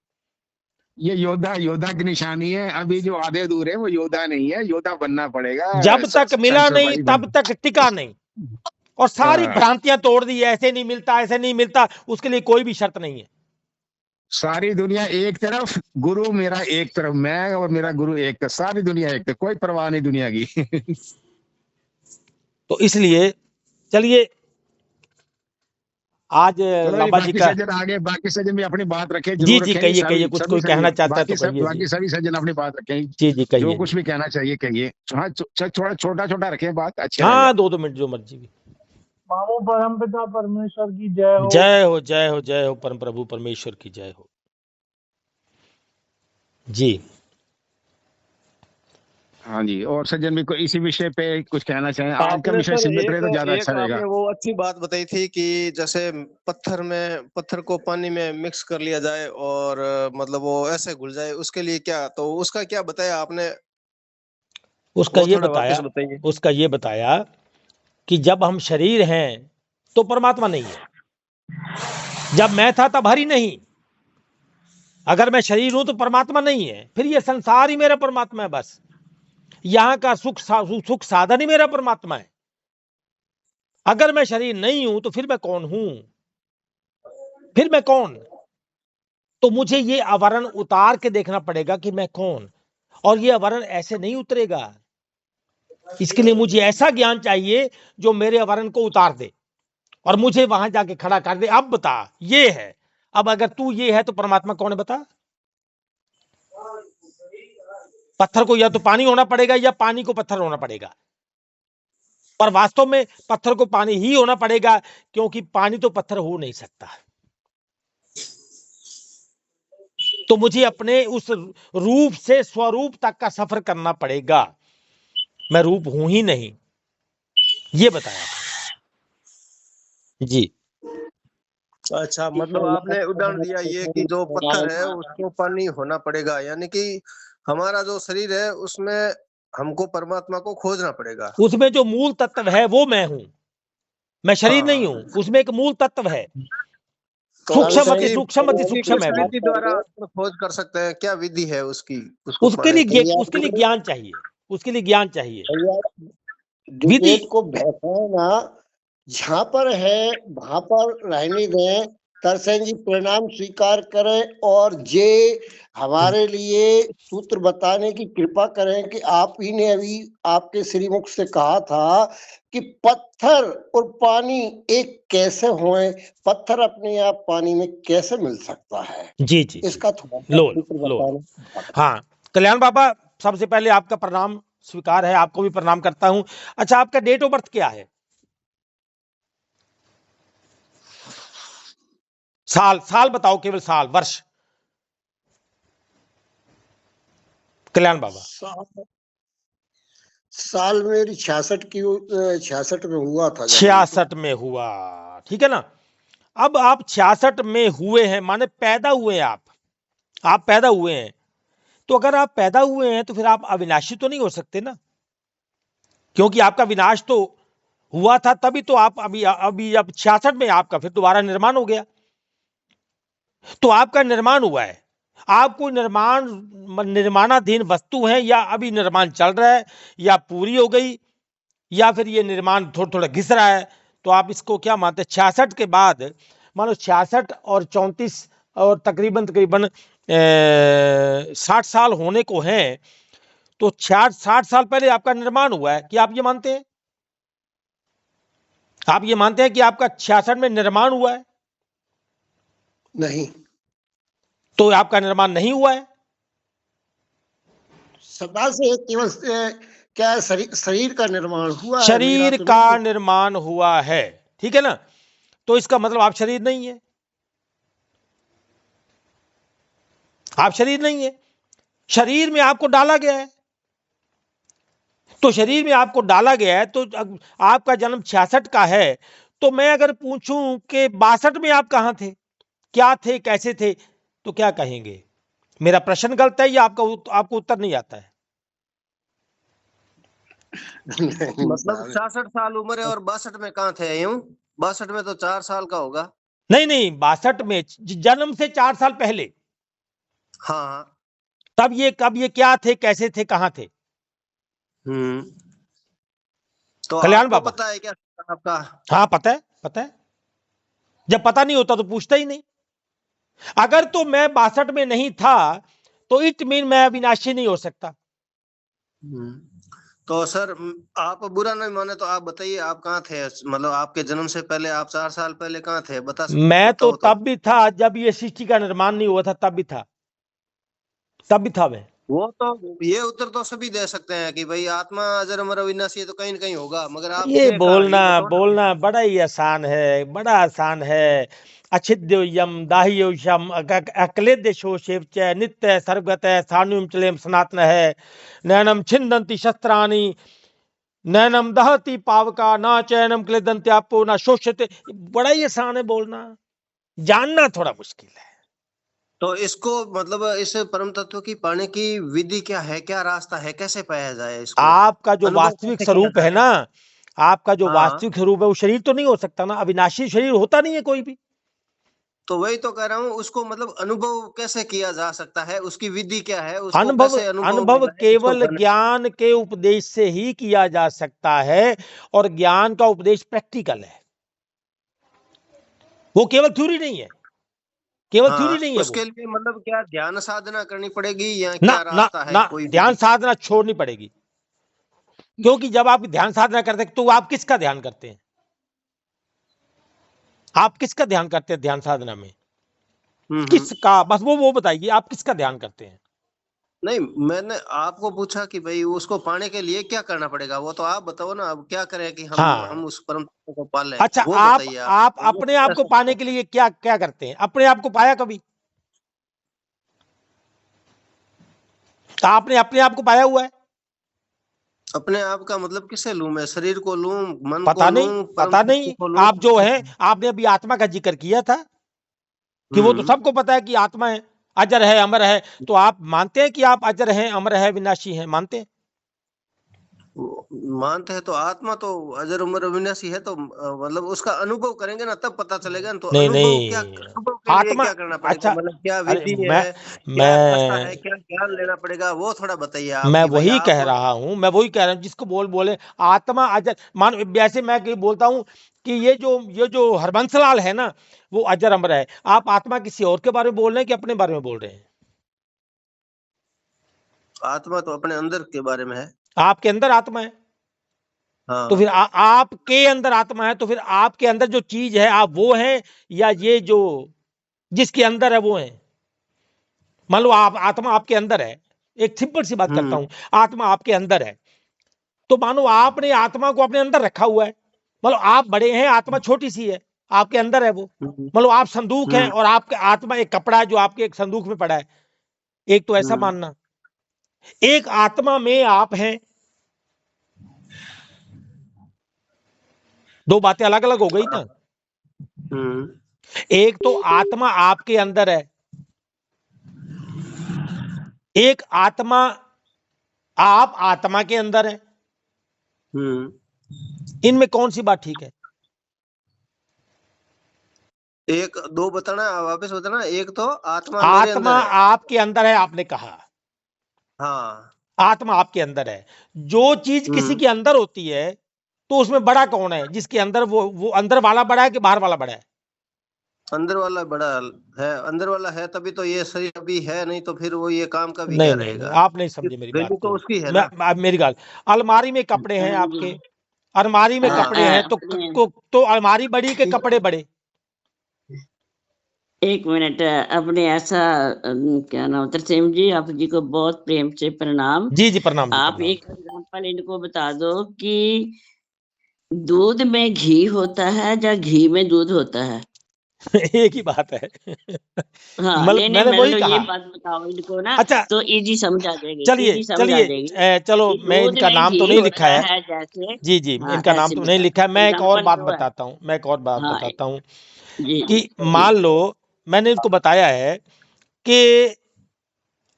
ये योद्धा, योद्धा की निशानी है। अभी जो आधे अधूरे हैं वो योद्धा नहीं है, योद्धा बनना पड़ेगा। जब तक मिला शंकर नहीं भाई बन। तब तक टिका नहीं, और सारी हाँ, भ्रांतियां तोड़ दी, ऐसे नहीं मिलता, ऐसे नहीं मिलता, उसके लिए कोई भी शर्त नहीं है। सारी दुनिया एक तरफ, गुरु मेरा एक तरफ, मैं और मेरा गुरु एक तरफ, सारी दुनिया एक तरफ, कोई परवाह नहीं दुनिया की। तो इसलिए चलिए, आज चलो ये लांबा जी बाकी का, सज्जन आगे, बाकी सज्जन भी अपनी बात रखें, जी जरूर जी, रखें। कहिए कहिए, सभी कुछ सभी कोई कहना सज्जन, चाहता है तो कहिए जी। बाकी सभी सज्जन अपनी बात रखें। जी जी, जो कहिए जी। कुछ भी कहना चाहिए कहिए। हाँ, थोड़ा छोटा छोटा रखें, बात अच्छे हाँ, रहेगा। 2 2 मिनट जो मर्जी भी। मामो परमपिता परमेश्वर की जय हो। जय हो, जय हो, जय हो, परम प्रभु परमेश्वर की जय हो। जी हाँ जी, और सज्जन भी कोई इसी विषय पे कुछ कहना चाहें? आज का आपने विषय सर सीमित रहे एक तो ज्यादा एक अच्छा रहेगा। आपने वो अच्छी बात बताई थी कि जैसे पत्थर को पानी में मिक्स कर लिया जाए और मतलब वो ऐसे घुल जाए, उसके लिए क्या, तो उसका क्या बताया आपने, उसका वो ये थोड़ा वापस बताया, बताइए। उसका ये बताया कि जब हम शरीर हैं तो परमात्मा नहीं है। जब मैं था तब हरि नहीं। अगर मैं शरीर हूं तो परमात्मा नहीं है, फिर ये संसार ही मेरा परमात्मा है। बस यहां का सुख साधन ही मेरा परमात्मा है। अगर मैं शरीर नहीं हूं तो फिर मैं कौन हूं? फिर मैं कौन? तो मुझे ये आवरण उतार के देखना पड़ेगा कि मैं कौन। और ये आवरण ऐसे नहीं उतरेगा। इसके लिए मुझे ऐसा ज्ञान चाहिए जो मेरे आवरण को उतार दे और मुझे वहां जाके खड़ा कर दे। अब बता, ये है। अब अगर तू ये है तो परमात्मा कौन है बता? पत्थर को या तो पानी होना पड़ेगा या पानी को पत्थर होना पड़ेगा। पर वास्तव में पत्थर को पानी ही होना पड़ेगा, क्योंकि पानी तो पत्थर हो नहीं सकता। तो मुझे अपने उस रूप से स्वरूप तक का सफर करना पड़ेगा। मैं रूप हूं ही नहीं, ये बताया जी। अच्छा, मतलब आपने उदाहरण दिया ये कि जो पत्थर है उसको पानी होना पड़ेगा, यानी कि हमारा जो शरीर है उसमें हमको परमात्मा को खोजना पड़ेगा। उसमें जो मूल तत्व है वो मैं हूं। मैं शरीर नहीं हूं, हाँ, उसमें एक मूल तत्व है। तो सूक्ष्म अति उसकी सूक्ष्म अति उसकी सूक्ष्म किस है वो। विधि द्वारा खोज कर सकते हैं, क्या विधि है उसकी, उसको उसके पाने की? लिए ज्ञान चाहिए। उसके लिए ज्ञान चाहिए, विधि। डिबेट को भड़काना जहां पर है वहां पर रहने दें। तरसेन जी परिणाम स्वीकार करें और जे हमारे लिए सूत्र बताने की कृपा करें कि आप ही ने अभी आपके श्रीमुख से कहा था कि पत्थर और पानी एक कैसे होए, पत्थर अपने आप पानी में कैसे मिल सकता है? जी जी, इसका थोड़ा लो सूत्र लो लो। बताना। हाँ, कल्याण बाबा, सबसे पहले आपका प्रणाम स्वीकार है, आपको भी प्रणाम करता हूं। अच्छा, आपका डेट ऑफ बर्थ क्या है? साल, साल बताओ, केवल साल, वर्ष। कल्याण बाबा। साल मेरी 66 में हुआ था। 66 में हुआ, ठीक है ना। अब आप 66 में हुए हैं, माने पैदा हुए हैं आप पैदा हुए हैं। तो अगर आप पैदा हुए हैं तो फिर आप अविनाशी तो नहीं हो सकते ना, क्योंकि आपका विनाश तो हुआ था तभी तो आप अभी अभी अब 66 में आपका फिर दोबारा निर्माण हो गया। तो आपका निर्माण हुआ है। आप कोई निर्माणाधीन वस्तु है, या अभी निर्माण चल रहा है, या पूरी हो गई, या फिर ये निर्माण थोड़ा थोड़ा घिस रहा है। तो आप इसको क्या मानते हैं? 66 के बाद, मानो 66 और 34 और तकरीबन तकरीबन 60 साल होने को हैं। तो 60 साल पहले आपका निर्माण हुआ है। क्या आप ये मानते हैं? आप ये मानते हैं कि आपका 66 में निर्माण हुआ है? नहीं, तो आपका निर्माण नहीं हुआ है। सदा से केवल क्या शरीर का निर्माण हुआ है? शरीर मेरा तो का नहीं है। निर्माण हुआ है, ठीक है ना? तो इसका मतलब आप शरीर नहीं है, आप शरीर नहीं है। शरीर में आपको डाला गया है, तो शरीर में आपको डाला गया है, तो आपका जन्म 66 का है, तो मैं अगर पूछूं कि 62 में आप कहां थे, क्या थे, कैसे थे, तो क्या कहेंगे? मेरा प्रश्न गलत है या आपको उत्तर नहीं आता है? नहीं मतलब साहब। 66 साल उम्र है और 62 में कहाँ थे? यूं 62 में तो 4 साल का होगा। नहीं नहीं, 62 में, जन्म से 4 साल पहले। हाँ हाँ। कब ये क्या थे, कैसे थे, कहां थे? तो कल्याण आपको बाबा। पता है क्या आपका? हाँ पता है, पता है। जब पता नहीं होता तो पूछता ही नहीं। अगर तो मैं 62 में नहीं था तो इट मीन मैं अविनाशी नहीं हो सकता। तो सर आप बुरा नहीं माने तो आप बताइए आप कहाँ थे, मतलब आपके जन्म से पहले आप 4 साल पहले कहाँ थे, बता सकते मैं तो बताओ तब भी था जब ये सृष्टि का निर्माण नहीं हुआ था, तब भी था मैं। वो तो ये उत्तर तो सभी दे सकते हैं कि भाई आत्मा अजर अमर अविनाशी है तो कहीं ना कहीं होगा, मगर आप ये थे कहाँ ये बताओ ना। बोलना बड़ा ही आसान है, बड़ा आसान है। अच्छिद्योयम दाह्योशम अक्लेद्य शोषेव च नित्य सर्वगत सानुम चलेम सनातन है। नैनम छिन्दन्ति शस्त्राणि नैनम दहति पावका ना चैनम क्लेदन्त्यापो ना शोष्यते। बड़ा ही आसान है बोलना, जानना थोड़ा मुश्किल है। तो इसको मतलब इस परम तत्व की पाने की विधि क्या है, क्या रास्ता है, कैसे पाया जाए इसको, आपका जो अनुभव वास्तविक कैसे किया स्वरूप है जाए? ना, आपका जो हाँ वास्तविक स्वरूप है वो शरीर तो नहीं हो सकता ना, अविनाशी शरीर होता नहीं है कोई भी। तो वही तो कह रहा हूँ, उसको मतलब अनुभव कैसे किया जा सकता है, उसकी विधि क्या है, उसको अनुभव कैसे अनुभव अनुभव मिला है इसको केवल करने? ज्ञान के उपदेश से ही किया जा सकता है, और ज्ञान का उपदेश प्रैक्टिकल है, वो केवल थ्योरी नहीं है, केवल थ्योरी हाँ नहीं है वो। उसके लिए मतलब क्या ध्यान साधना करनी पड़ेगी या ना क्या ना रास्ता है, ना, कोई ध्यान विधि? साधना छोड़नी पड़ेगी, क्योंकि जब आप ध्यान साधना करते हैं तो आप किसका ध्यान करते हैं? आप किसका ध्यान करते हैं ध्यान साधना में? हम्म। किसका, बस वो बताइए, आप किसका ध्यान करते हैं? नहीं मैंने आपको पूछा कि भाई उसको पाने के लिए क्या करना पड़ेगा, वो तो आप बताओ ना, अब क्या करें कि हम हाँ, उस परम तत्व को पालें, अच्छा, वो आप बताइए आप आप वो अपने आप को कैसे पाने करें? के लिए क्या क्या करते हैं? अपने आप को पाया कभी? आपने अपने आप को पाया हुआ है? अपने आप का मतलब किसे लूं, मैं शरीर को लूं, मन को पता नहीं, लूं, परम पता तत्व नहीं। को लूं? आप जो है, आपने अभी आत्मा का जिक्र किया था कि वो तो हम्म। सबको पता है कि आत्मा है, अजर है, अमर है। तो आप मानते हैं कि आप अजर हैं, अमर है, विनाशी हैं, मानते हैं? मानते हैं तो आत्मा तो अजर उमर अविनाशी है, तो मतलब उसका अनुभव करेंगे ना तब पता चलेगा ना, तो नहीं अनुभव क्या, नहीं, अनुभव के लिए आत्मा, क्या करना पड़ेगा, अच्छा, मतलब क्या अरे विधि मैं है, क्या रास्ता है, मैं क्या ज्ञान लेना पड़ेगा, वो थोड़ा बताइए आप मैं कि भाई वही कह आप। रहा हूं, मैं वही कह रहा हूं, जिसको बोले आत्मा अजर। मान वैसे मैं कहीं बोलता हूं कि ये जो हरबंसलाल है ना, वो अजर अमर है। आप आत्मा किसी और के बारे में बोल रहे हैं कि अपने बारे में बोल रहे हैं? आत्मा तो अपने अंदर के बारे में है। आपके अंदर आत्मा है, तो हाँ फिर आपके अंदर आत्मा है, तो फिर आपके अंदर जो चीज है आप वो हैं, या ये जो जिसके अंदर है वो है? मान लो आप, आत्मा आपके अंदर है, एक सिंपल सी बात करता हम्म हूं, आत्मा आपके अंदर है, तो मानो आपने आत्मा को अपने अंदर रखा हुआ है। मतलब आप बड़े हैं, आत्मा छोटी सी है, आपके अंदर है वो। हम्म मतलब आप संदूक हैं हम्म और आपके आत्मा एक कपड़ा है जो आपके एक संदूक में पड़ा है। एक तो ऐसा हम्म मानना, एक आत्मा में आप हैं। दो बातें अलग अलग हो गई हाँ, ना। हम्म एक तो आत्मा आपके अंदर है, एक आत्मा आप आत्मा के अंदर है। हम्म। इनमें कौन सी बात ठीक है? एक दो बताना, वापस बताना। एक तो आत्मा मेरे आत्मा अंदर है। आपके अंदर है आपने कहा, हाँ। आत्मा आपके अंदर है। जो चीज किसी हम्म। के अंदर होती है तो उसमें बड़ा कौन है? जिसके अंदर वो अंदर वाला बड़ा है कि बाहर वाला बड़ा है? अंदर वाला बड़ा है, अंदर वाला है तभी तो ये शरीर अभी है, नहीं तो फिर वो ये काम का भी नहीं क्या नहीं नहीं, रहेगा। आप नहीं समझे मेरी बात वैल्यू तो को। उसकी है मैं ना। मेरी गाल, अलमारी में कपड़े हैं आपके, अलमारी में हाँ कपड़े हैं, तो अलमारी बड़ी के कपड़े बड़े? एक मिनट, अपने ऐसा क्या नाम, तरसेम जी, आप जी को बहुत प्रेम से प्रणाम। जी जी प्रणाम जी आप प्रणाम। एक एग्जांपल इनको बता दो कि दूध में घी होता है या घी में दूध होता है? एक ही बात है। हाँ, नहीं नहीं, मैंने मान वही लो ये कहा। बात बताओ इनको ना, अच्छा तो इजी समझ आ जाएगी, चलिए इजी समझ आ चलिए, जाएगी चलो कि मैं दूध इनका में नाम तो घी नहीं लिखा होता है। है जैसे। जी जी, हाँ, इनका नाम ऐसे तो नहीं बता, लिखा है। मैं एक और एग्जांपल बात जो है। बताता हूँ, मैं एक और बात हाँ, बताता हूँ जी जी, कि मान लो मैंने इनको बताया है कि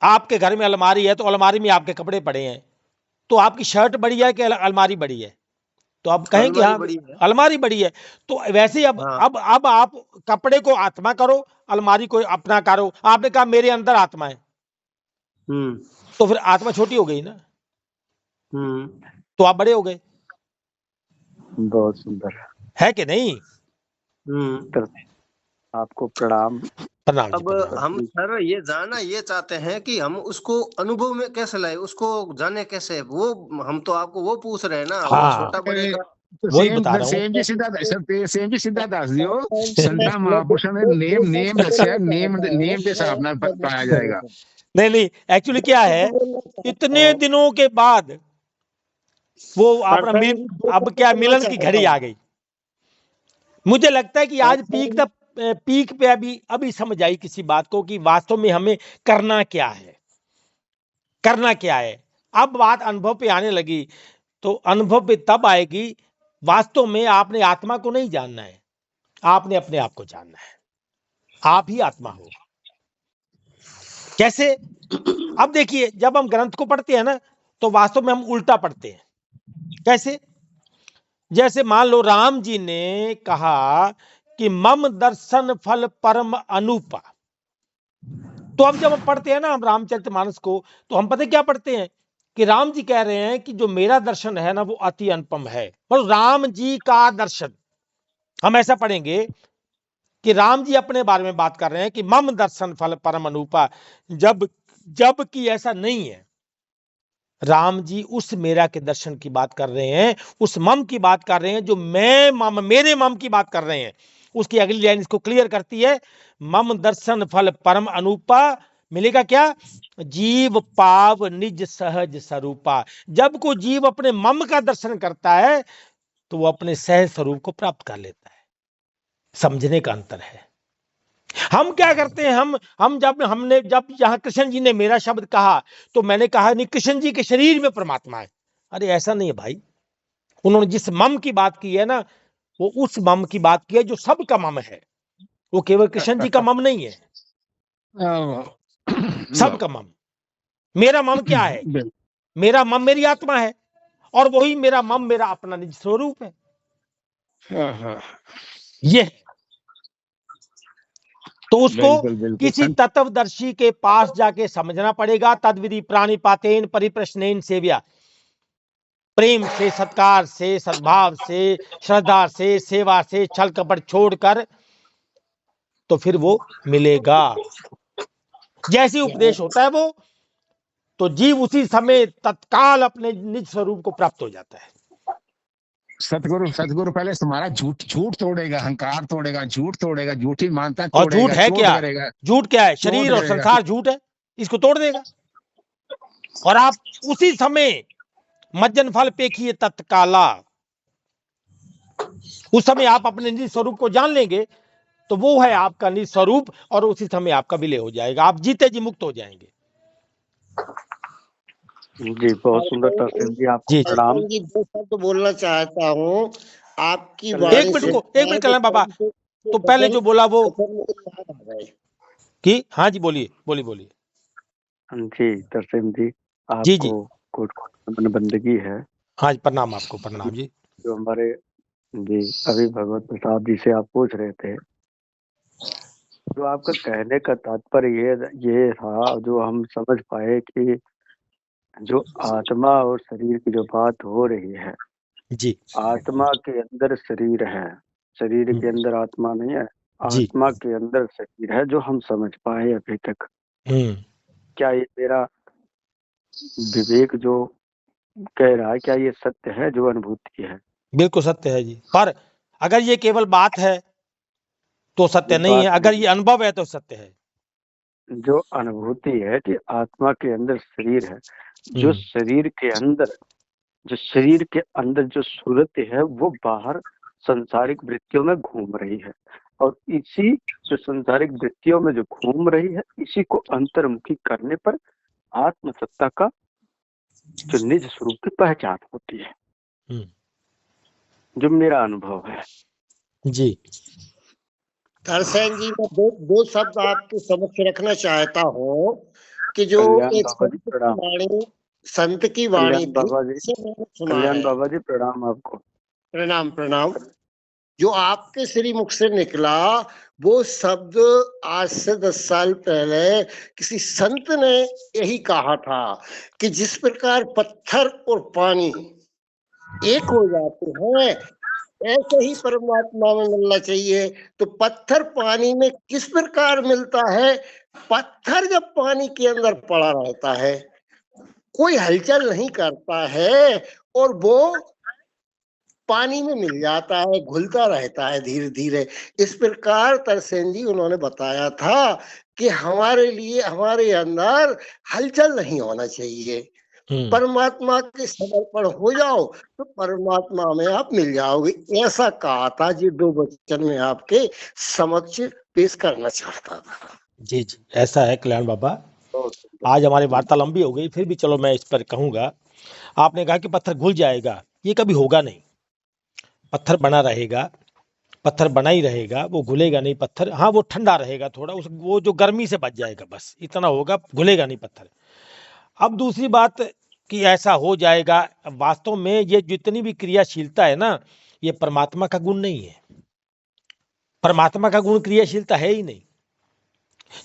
आपके घर में अलमारी है, तो अलमारी में आपके कपड़े पड़े हैं, तो आपकी शर्ट बड़ी है कि अलमारी बड़ी है? तो आप कहें कि अलमारी हाँ बड़ी है। अलमारी बड़ी है। तो वैसे ही अब हाँ। अब आप कपड़े को आत्मा करो, अलमारी को अपना करो। आपने कहा मेरे अंदर आत्मा है, हम्म। तो फिर आत्मा छोटी हो गई ना, हम्म। तो आप बड़े हो गए, बहुत सुंदर। है कि नहीं? हम्म। तर आपको प्रणाम। प्रणाम जी अब प्रणाम। हम सर ये जानना ये चाहते हैं कि हम उसको अनुभव में कैसे लाए, उसको जाने कैसे, वो हम तो आपको वो पूछ रहे हैं ना, वो हाँ छोटा बड़े का। तो वही बता रहा हूँ। सेम जी सीधा दस दियो। संता महापुरुष ने नेम दस्या, नेम के हिसाब नाल पाया जाएगा। नहीं नहीं, एक्चुअली क्या है, इतने दिनों के बाद वो अपना अब क्या मिलन की घड़ी आ गई। मुझे लगता है कि आज पीक पे अभी अभी समझ आई किसी बात को कि वास्तव में हमें करना क्या है, करना क्या है। अब बात अनुभव पे आने लगी, तो अनुभव पे तब आएगी, वास्तव में आपने आत्मा को नहीं जानना है, आपने अपने आप को जानना है। आप ही आत्मा हो। कैसे? अब देखिए, जब हम ग्रंथ को पढ़ते हैं ना, तो वास्तव में हम उल्टा पढ़ते हैं। कैसे? जैसे मान लो राम जी ने कहा कि मम दर्शन फल परम अनुपा। तो अब जब हम पढ़ते हैं ना हम रामचरितमानस को, तो हम पता क्या पढ़ते हैं कि राम जी कह रहे हैं कि जो मेरा दर्शन है ना वो अति अनुपम है। मतलब राम जी का दर्शन, हम ऐसा पढ़ेंगे कि राम जी अपने बारे में बात कर रहे हैं कि मम दर्शन फल परम अनुपा, जब जब कि ऐसा नहीं है। राम जी उस मेरा के दर्शन की बात कर रहे हैं, उस मम की बात कर रहे हैं जो मैं मम, मेरे मम की बात कर रहे हैं। उसकी अगली लाइन इसको क्लियर करती है, मम दर्शन फल परम अनुपा, मिलेगा क्या? जीव पाव निज सहज स्वरूपा। जब को जीव अपने मम का दर्शन करता है तो वो अपने सहज स्वरूप को प्राप्त कर लेता है। समझने का अंतर है। हम क्या करते हैं, हम जब यहां कृष्ण जी ने मेरा शब्द कहा, तो मैंने कहा नहीं कृष्ण जी के शरीर में परमात्मा है। अरे ऐसा नहीं है भाई। उन्होंने जिस मम की बात की है ना, वो उस मम की बात की है जो सबका मम है। वो केवल कृष्ण जी का मम नहीं है, सबका मम। मेरा मम क्या है? मेरा मम मेरी आत्मा है, और वही मेरा मम मेरा अपना निज स्वरूप है। ये है। तो उसको किसी तत्वदर्शी के पास जाके समझना पड़ेगा। तद्विधि प्राणिपातेन परिप्रश्नेन सेव्या, प्रेम से, सत्कार से, सद्भाव से, श्रद्धा से, सेवा से, छल कपट छोड़कर, तो फिर वो मिलेगा। जैसे उपदेश होता है वो, तो जीव उसी समय तत्काल अपने निज स्वरूप को प्राप्त हो जाता है। सतगुरु पहले तुम्हारा झूठ तोड़ेगा, अहंकार तोड़ेगा, झूठ तोड़ेगा, झूठी मानता और झूठ तोड़ेगा, है चोट क्या? करेगा, झूठ क्या है? शरीर चोट और करेगा। संसार झूठ है, इसको तोड़ देगा। और आप उसी समय मज्जन फल पेखिए तत्काला, उस समय आप अपने निज स्वरूप को जान लेंगे, तो वो है आपका निज स्वरूप, और उसी समय आपका विलय हो जाएगा, आप जीते जी मुक्त हो जाएंगे। जी बहुत सुंदर तरसेम जी, आपको जी प्रणाम। जी, दो शब्द बोलना चाहता हूँ आपकी चलिए, वाणी एक मिनट से। को, एक मिनट कल्याण बाबा, तो पहले जो बोला वो कि, हाँ जी बोलिए बोलिए बोलिए। जी तरसेम जी, जी जी, आपको कोट कोट बंदगी है। हाँ जी प्रणाम, आपको प्रणाम जी। जो हमारे जी अभी भगवत प्रसाद जी से आप पूछ रहे थे, जो आपका कहने का तात्पर्य ये था, जो हम समझ पाए कि जो आत्मा और शरीर की जो बात हो रही है, जी आत्मा के अंदर शरीर है, शरीर के अंदर आत्मा नहीं है, जी। आत्मा के अंदर शरीर है, जो हम समझ पाए अभी तक। क्या ये मेरा विवेक जो कह रहा है, क्या ये सत्य है, जो अनुभूति है? बिल्कुल सत्य है जी। पर अगर ये केवल बात है तो सत्य ये नहीं है, बात अगर नहीं ये अनुभव है तो सत्य है। जो अनुभूति है कि आत्मा के अंदर शरीर है, जो हम्म, शरीर के अंदर जो शरीर के अंदर जो सूरत है वो बाहर संसारिक वृत्तियों में घूम रही है, और इसी जो संसारिक वृत्तियों में जो घूम रही है, इसी को अंतर्मुखी करने पर आत्म सत्ता का जो निज स्वरूप की पहचान होती है, हम्म, जो मेरा अनुभव है। जी तरसेन जी, मैं दो शब्द आपके समक्ष रखना चाहता हूँ कि जो कल्याण एक बाबा जी प्रणाम। संत की वाणी कल्याण थी, बाबा जी, जिसे मैंने सुना कल्याण है। बाबा जी प्रणाम आपको। प्रणाम प्रणाम। जो आपके श्री मुख से निकला वो शब्द आज से 10 साल पहले किसी संत ने यही कहा था कि जिस प्रकार पत्थर और पानी एक हो जाते हैं, ऐसे ही परमात्मा में मिलना चाहिए। तो पत्थर पानी में किस प्रकार मिलता है? पत्थर जब पानी के अंदर पड़ा रहता है, कोई हलचल नहीं करता है, और वो पानी में मिल जाता है, घुलता रहता है धीरे धीरे। इस प्रकार तरसेन जी उन्होंने बताया था कि हमारे लिए हमारे अंदर हलचल नहीं होना चाहिए, परमात्मा के समर्पण हो जाओ तो परमात्मा में आप मिल जाओगे। ऐसा कहा था, जी 2 वचन में आपके समक्ष पेश करना चाहता था। जी जी, ऐसा है कल्याण बाबा। आज हमारी वार्ता लंबी हो गई, फिर भी चलो मैं इस पर कहूंगा। आपने कहा कि पत्थर घुल जाएगा, ये कभी होगा नहीं। पत्थर बना रहेगा, पत्थर बना ही रहेगा, वो घुलेगा नहीं पत्थर। हाँ, वो ठंडा रहेगा थोड़ा, उस वो जो गर्मी से बच जाएगा, बस इतना होगा, घुलेगा नहीं पत्थर। अब दूसरी बात कि ऐसा हो जाएगा, वास्तव में ये जितनी भी क्रियाशीलता है ना, ये परमात्मा का गुण नहीं है। परमात्मा का गुण क्रियाशीलता है ही नहीं।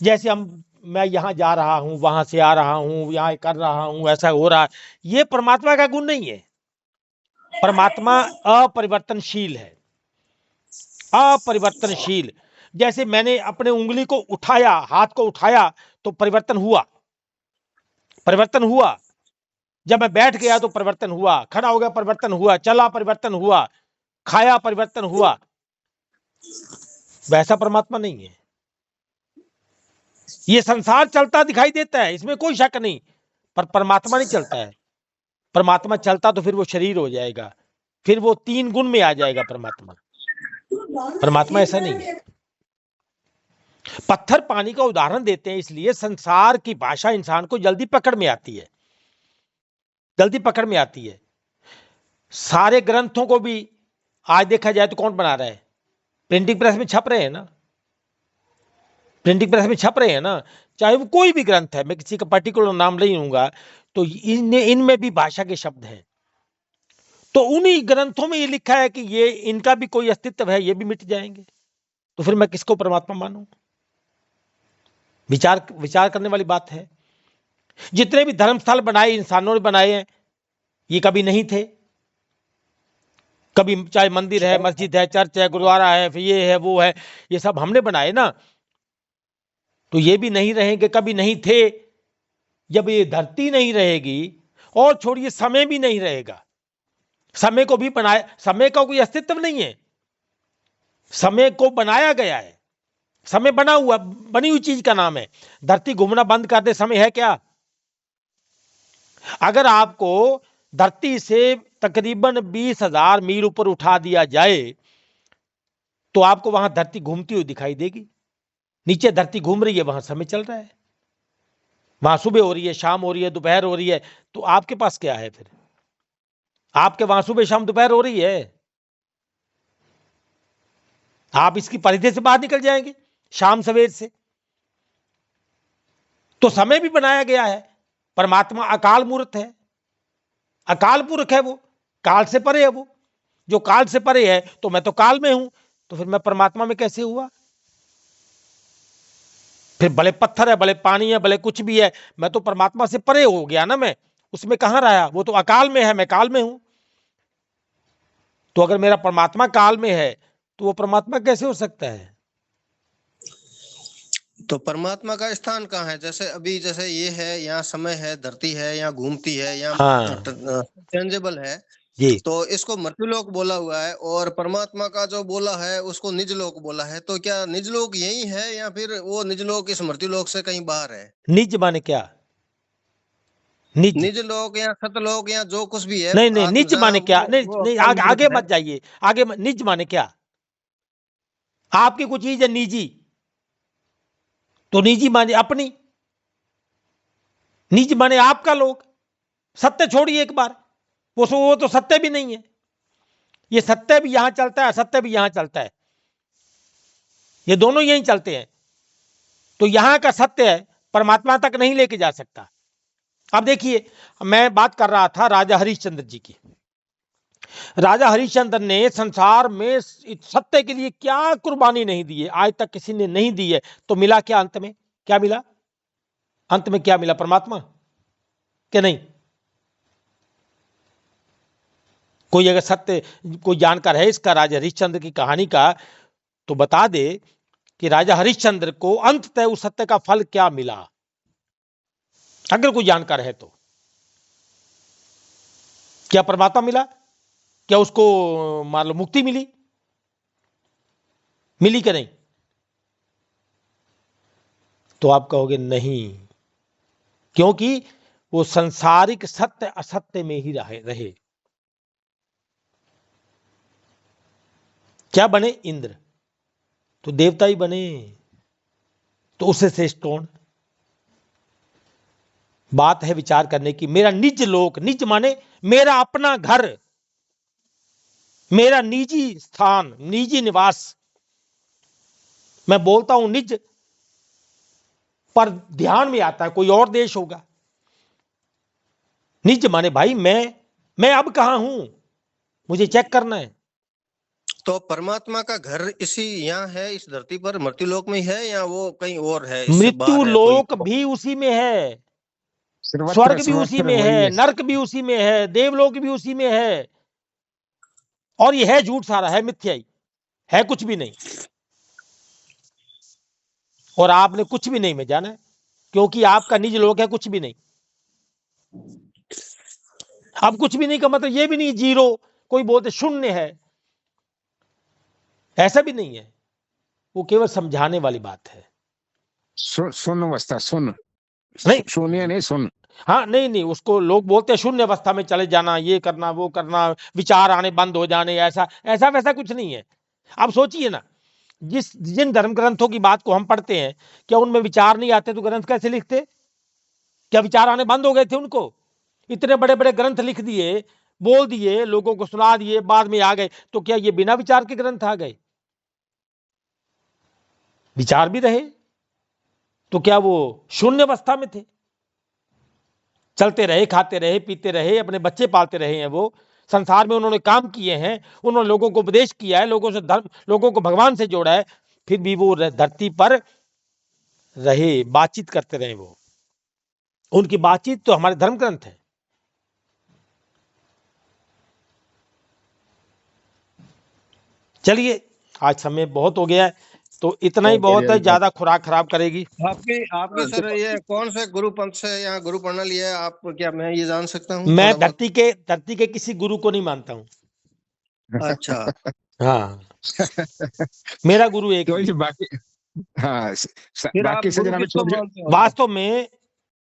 जैसे मैं यहाँ जा रहा हूँ, वहां से आ रहा हूँ, यहाँ कर रहा हूँ, ऐसा हो रहा है, ये परमात्मा का गुण नहीं है। परमात्मा अपरिवर्तनशील है, अपरिवर्तनशील। जैसे मैंने अपने उंगली को उठाया, हाथ को उठाया तो परिवर्तन हुआ, परिवर्तन हुआ। जब मैं बैठ गया तो परिवर्तन हुआ, खड़ा हो गया परिवर्तन हुआ, चला परिवर्तन हुआ, खाया परिवर्तन हुआ। वैसा परमात्मा नहीं है। ये संसार चलता दिखाई देता है, इसमें कोई शक नहीं, पर परमात्मा नहीं चलता है। परमात्मा चलता तो फिर वो शरीर हो जाएगा, फिर वो 3 गुण में आ जाएगा परमात्मा। परमात्मा ऐसा नहीं है। पत्थर पानी का उदाहरण देते हैं इसलिए संसार की भाषा इंसान को जल्दी पकड़ में आती है, जल्दी पकड़ में आती है। सारे ग्रंथों को भी आज देखा जाए तो कौन बना रहा है? प्रिंटिंग प्रेस में छप रहे हैं ना, प्रिंटिंग प्रेस में छप रहे हैं ना, चाहे वो कोई भी ग्रंथ है, मैं किसी का पर्टिकुलर नाम नहीं लूंगा, तो इनमें भी भाषा के शब्द हैं। तो उन्हीं ग्रंथों में ये लिखा है कि ये इनका भी कोई अस्तित्व है, ये भी मिट जाएंगे। तो फिर मैं किसको परमात्मा मानूं? विचार करने वाली बात है। जितने भी धर्मस्थल बनाए इंसानों ने बनाए हैं, ये कभी नहीं थे। कभी चाहे मंदिर है, मस्जिद है, चर्च है, गुरुद्वारा है, फिर ये है, वो है, ये सब हमने बनाए ना। तो ये भी नहीं रहेंगे, कभी नहीं थे। जब ये धरती नहीं रहेगी, और छोड़िए समय भी नहीं रहेगा, समय को भी बनाया, समय का कोई अस्तित्व नहीं है, समय को बनाया गया है। समय बना हुआ, बनी हुई चीज का नाम है। धरती घूमना बंद कर दे, समय है क्या? अगर आपको धरती से तकरीबन 20,000 मील ऊपर उठा दिया जाए तो आपको वहां धरती घूमती हुई दिखाई देगी। नीचे धरती घूम रही है, वहां समय चल रहा है, वहां सुबह हो रही है, शाम हो रही है, दोपहर हो रही है। तो आपके पास क्या है फिर? आपके वहां सुबह शाम दोपहर हो रही है, आप इसकी परिधि से बाहर निकल जाएंगे शाम सवेर से। तो समय भी बनाया गया है। परमात्मा अकाल मूर्त है, अकाल पुरख है, वो काल से परे है। वो जो काल से परे है, तो मैं तो काल में हूं, तो फिर मैं परमात्मा में कैसे हुआ? फिर भले पत्थर है, भले पानी है, भले कुछ भी है, मैं तो परमात्मा से परे हो गया ना। मैं उसमें कहां रहा? वो तो अकाल में है, मैं काल में हूं। तो अगर मेरा परमात्मा काल में है तो वो परमात्मा कैसे हो सकता है? तो परमात्मा का स्थान कहाँ है? जैसे अभी जैसे ये है, यहाँ समय है, धरती है, यहाँ घूमती है, यहाँ हाँ, चेंजेबल है, जी। तो इसको मृत्युलोक बोला हुआ है और परमात्मा का जो बोला है उसको निजलोक बोला है। तो क्या निजलोक यही है या फिर वो निजलोक इस मृत्युलोक से कहीं बाहर है? निज माने क्या? निज निजलोक या सतलोक या जो कुछ भी है, नहीं नहीं, आत्म निज जहाँ माने क्या? नहीं वो नहीं, अपना आगे मूर्त है। मत जाइए, निज माने क्या? आपकी कुछ चीज है निजी, तो निजी माने अपनी, निज माने आपका लोग। सत्य छोड़िए एक बार, वो तो सत्य भी नहीं है। ये सत्य भी यहां चलता है, असत्य भी यहां चलता है, ये दोनों यहीं चलते हैं। तो यहां का सत्य है परमात्मा तक नहीं लेके जा सकता। अब देखिए, मैं बात कर रहा था राजा हरिश्चंद्र जी की। राजा हरिश्चंद्र ने संसार में सत्य के लिए क्या कुर्बानी नहीं दी है, आज तक किसी ने नहीं दी है। तो मिला क्या अंत में? क्या मिला अंत में? क्या मिला? परमात्मा क्या? नहीं। कोई अगर सत्य, कोई जानकार है इसका, राजा हरिश्चंद्र की कहानी का, तो बता दे कि राजा हरिश्चंद्र को अंततः उस सत्य का फल क्या मिला, अगर कोई जानकार है तो। क्या परमात्मा मिला? क्या उसको मान लो मुक्ति मिली? मिली कि नहीं? तो आप कहोगे नहीं, क्योंकि वो संसारिक सत्य असत्य में ही रहे। क्या बने? इंद्र, तो देवता ही बने, तो उससे श्रेष्ठ कौन? बात है विचार करने की। मेरा निज लोक, निज माने मेरा अपना घर, मेरा निजी स्थान, निजी निवास। मैं बोलता हूं निज, पर ध्यान में आता है कोई और देश होगा। निज माने भाई मैं अब कहां हूं, मुझे चेक करना है। तो परमात्मा का घर इसी यहाँ है, इस धरती पर मृत्युलोक में है या वो कहीं और है, इससे मृत्यु बाहर है लोक कोई? भी उसी में है, सर्वत्र स्वर्ग भी उसी सर्वत्र में वही है, नरक भी उसी में है, देवलोक भी उसी में है। और ये है झूठ, सारा है मिथ्याई, है कुछ भी नहीं। और आपने कुछ भी नहीं में जाना है, क्योंकि आपका निज लोक है कुछ भी नहीं। अब कुछ भी नहीं का मतलब ये भी नहीं जीरो, कोई बोलते शून्य है, ऐसा भी नहीं है। वो केवल समझाने वाली बात है। सुन अवस्था, सुन नहीं, शून्य नहीं, सुन। हाँ, नहीं नहीं, उसको लोग बोलते हैं शून्य अवस्था में चले जाना, ये करना वो करना, विचार आने बंद हो जाने, ऐसा ऐसा वैसा कुछ नहीं है। अब सोचिए ना, जिन धर्म ग्रंथों की बात को हम पढ़ते हैं, क्या उनमें विचार नहीं आते तो ग्रंथ कैसे लिखते? क्या विचार आने बंद हो गए थे उनको? इतने बड़े बड़े ग्रंथ लिख दिए, बोल दिए, लोगों को सुना दिए, बाद में आ गए, तो क्या ये बिना विचार के ग्रंथ आ गए? विचार भी रहे, तो क्या वो शून्य अवस्था में थे? चलते रहे, खाते रहे, पीते रहे, अपने बच्चे पालते रहे हैं। वो संसार में उन्होंने काम किए हैं, उन्होंने लोगों को उपदेश किया है, लोगों से धर्म, लोगों को भगवान से जोड़ा है, फिर भी वो धरती पर रहे, बातचीत करते रहे। वो उनकी बातचीत तो हमारे धर्म ग्रंथ है। चलिए, आज समय बहुत हो गया है, तो इतना ही बहुत है, ज्यादा खुराक खराब करेगी। आपके सर ये कौन से गुरु पंथ से यहाँ गुरु पढ़ना लिया है आप, क्या मैं ये जान सकता हूँ? मैं थोड़ा बहुत। धरती के किसी गुरु को नहीं मानता हूँ। अच्छा। हाँ, मेरा गुरु एक तो ही ये है। बाकी, हाँ फिर आप बाकी से गुरु जनाब किसको छोड़ मानते हो? वास्तव में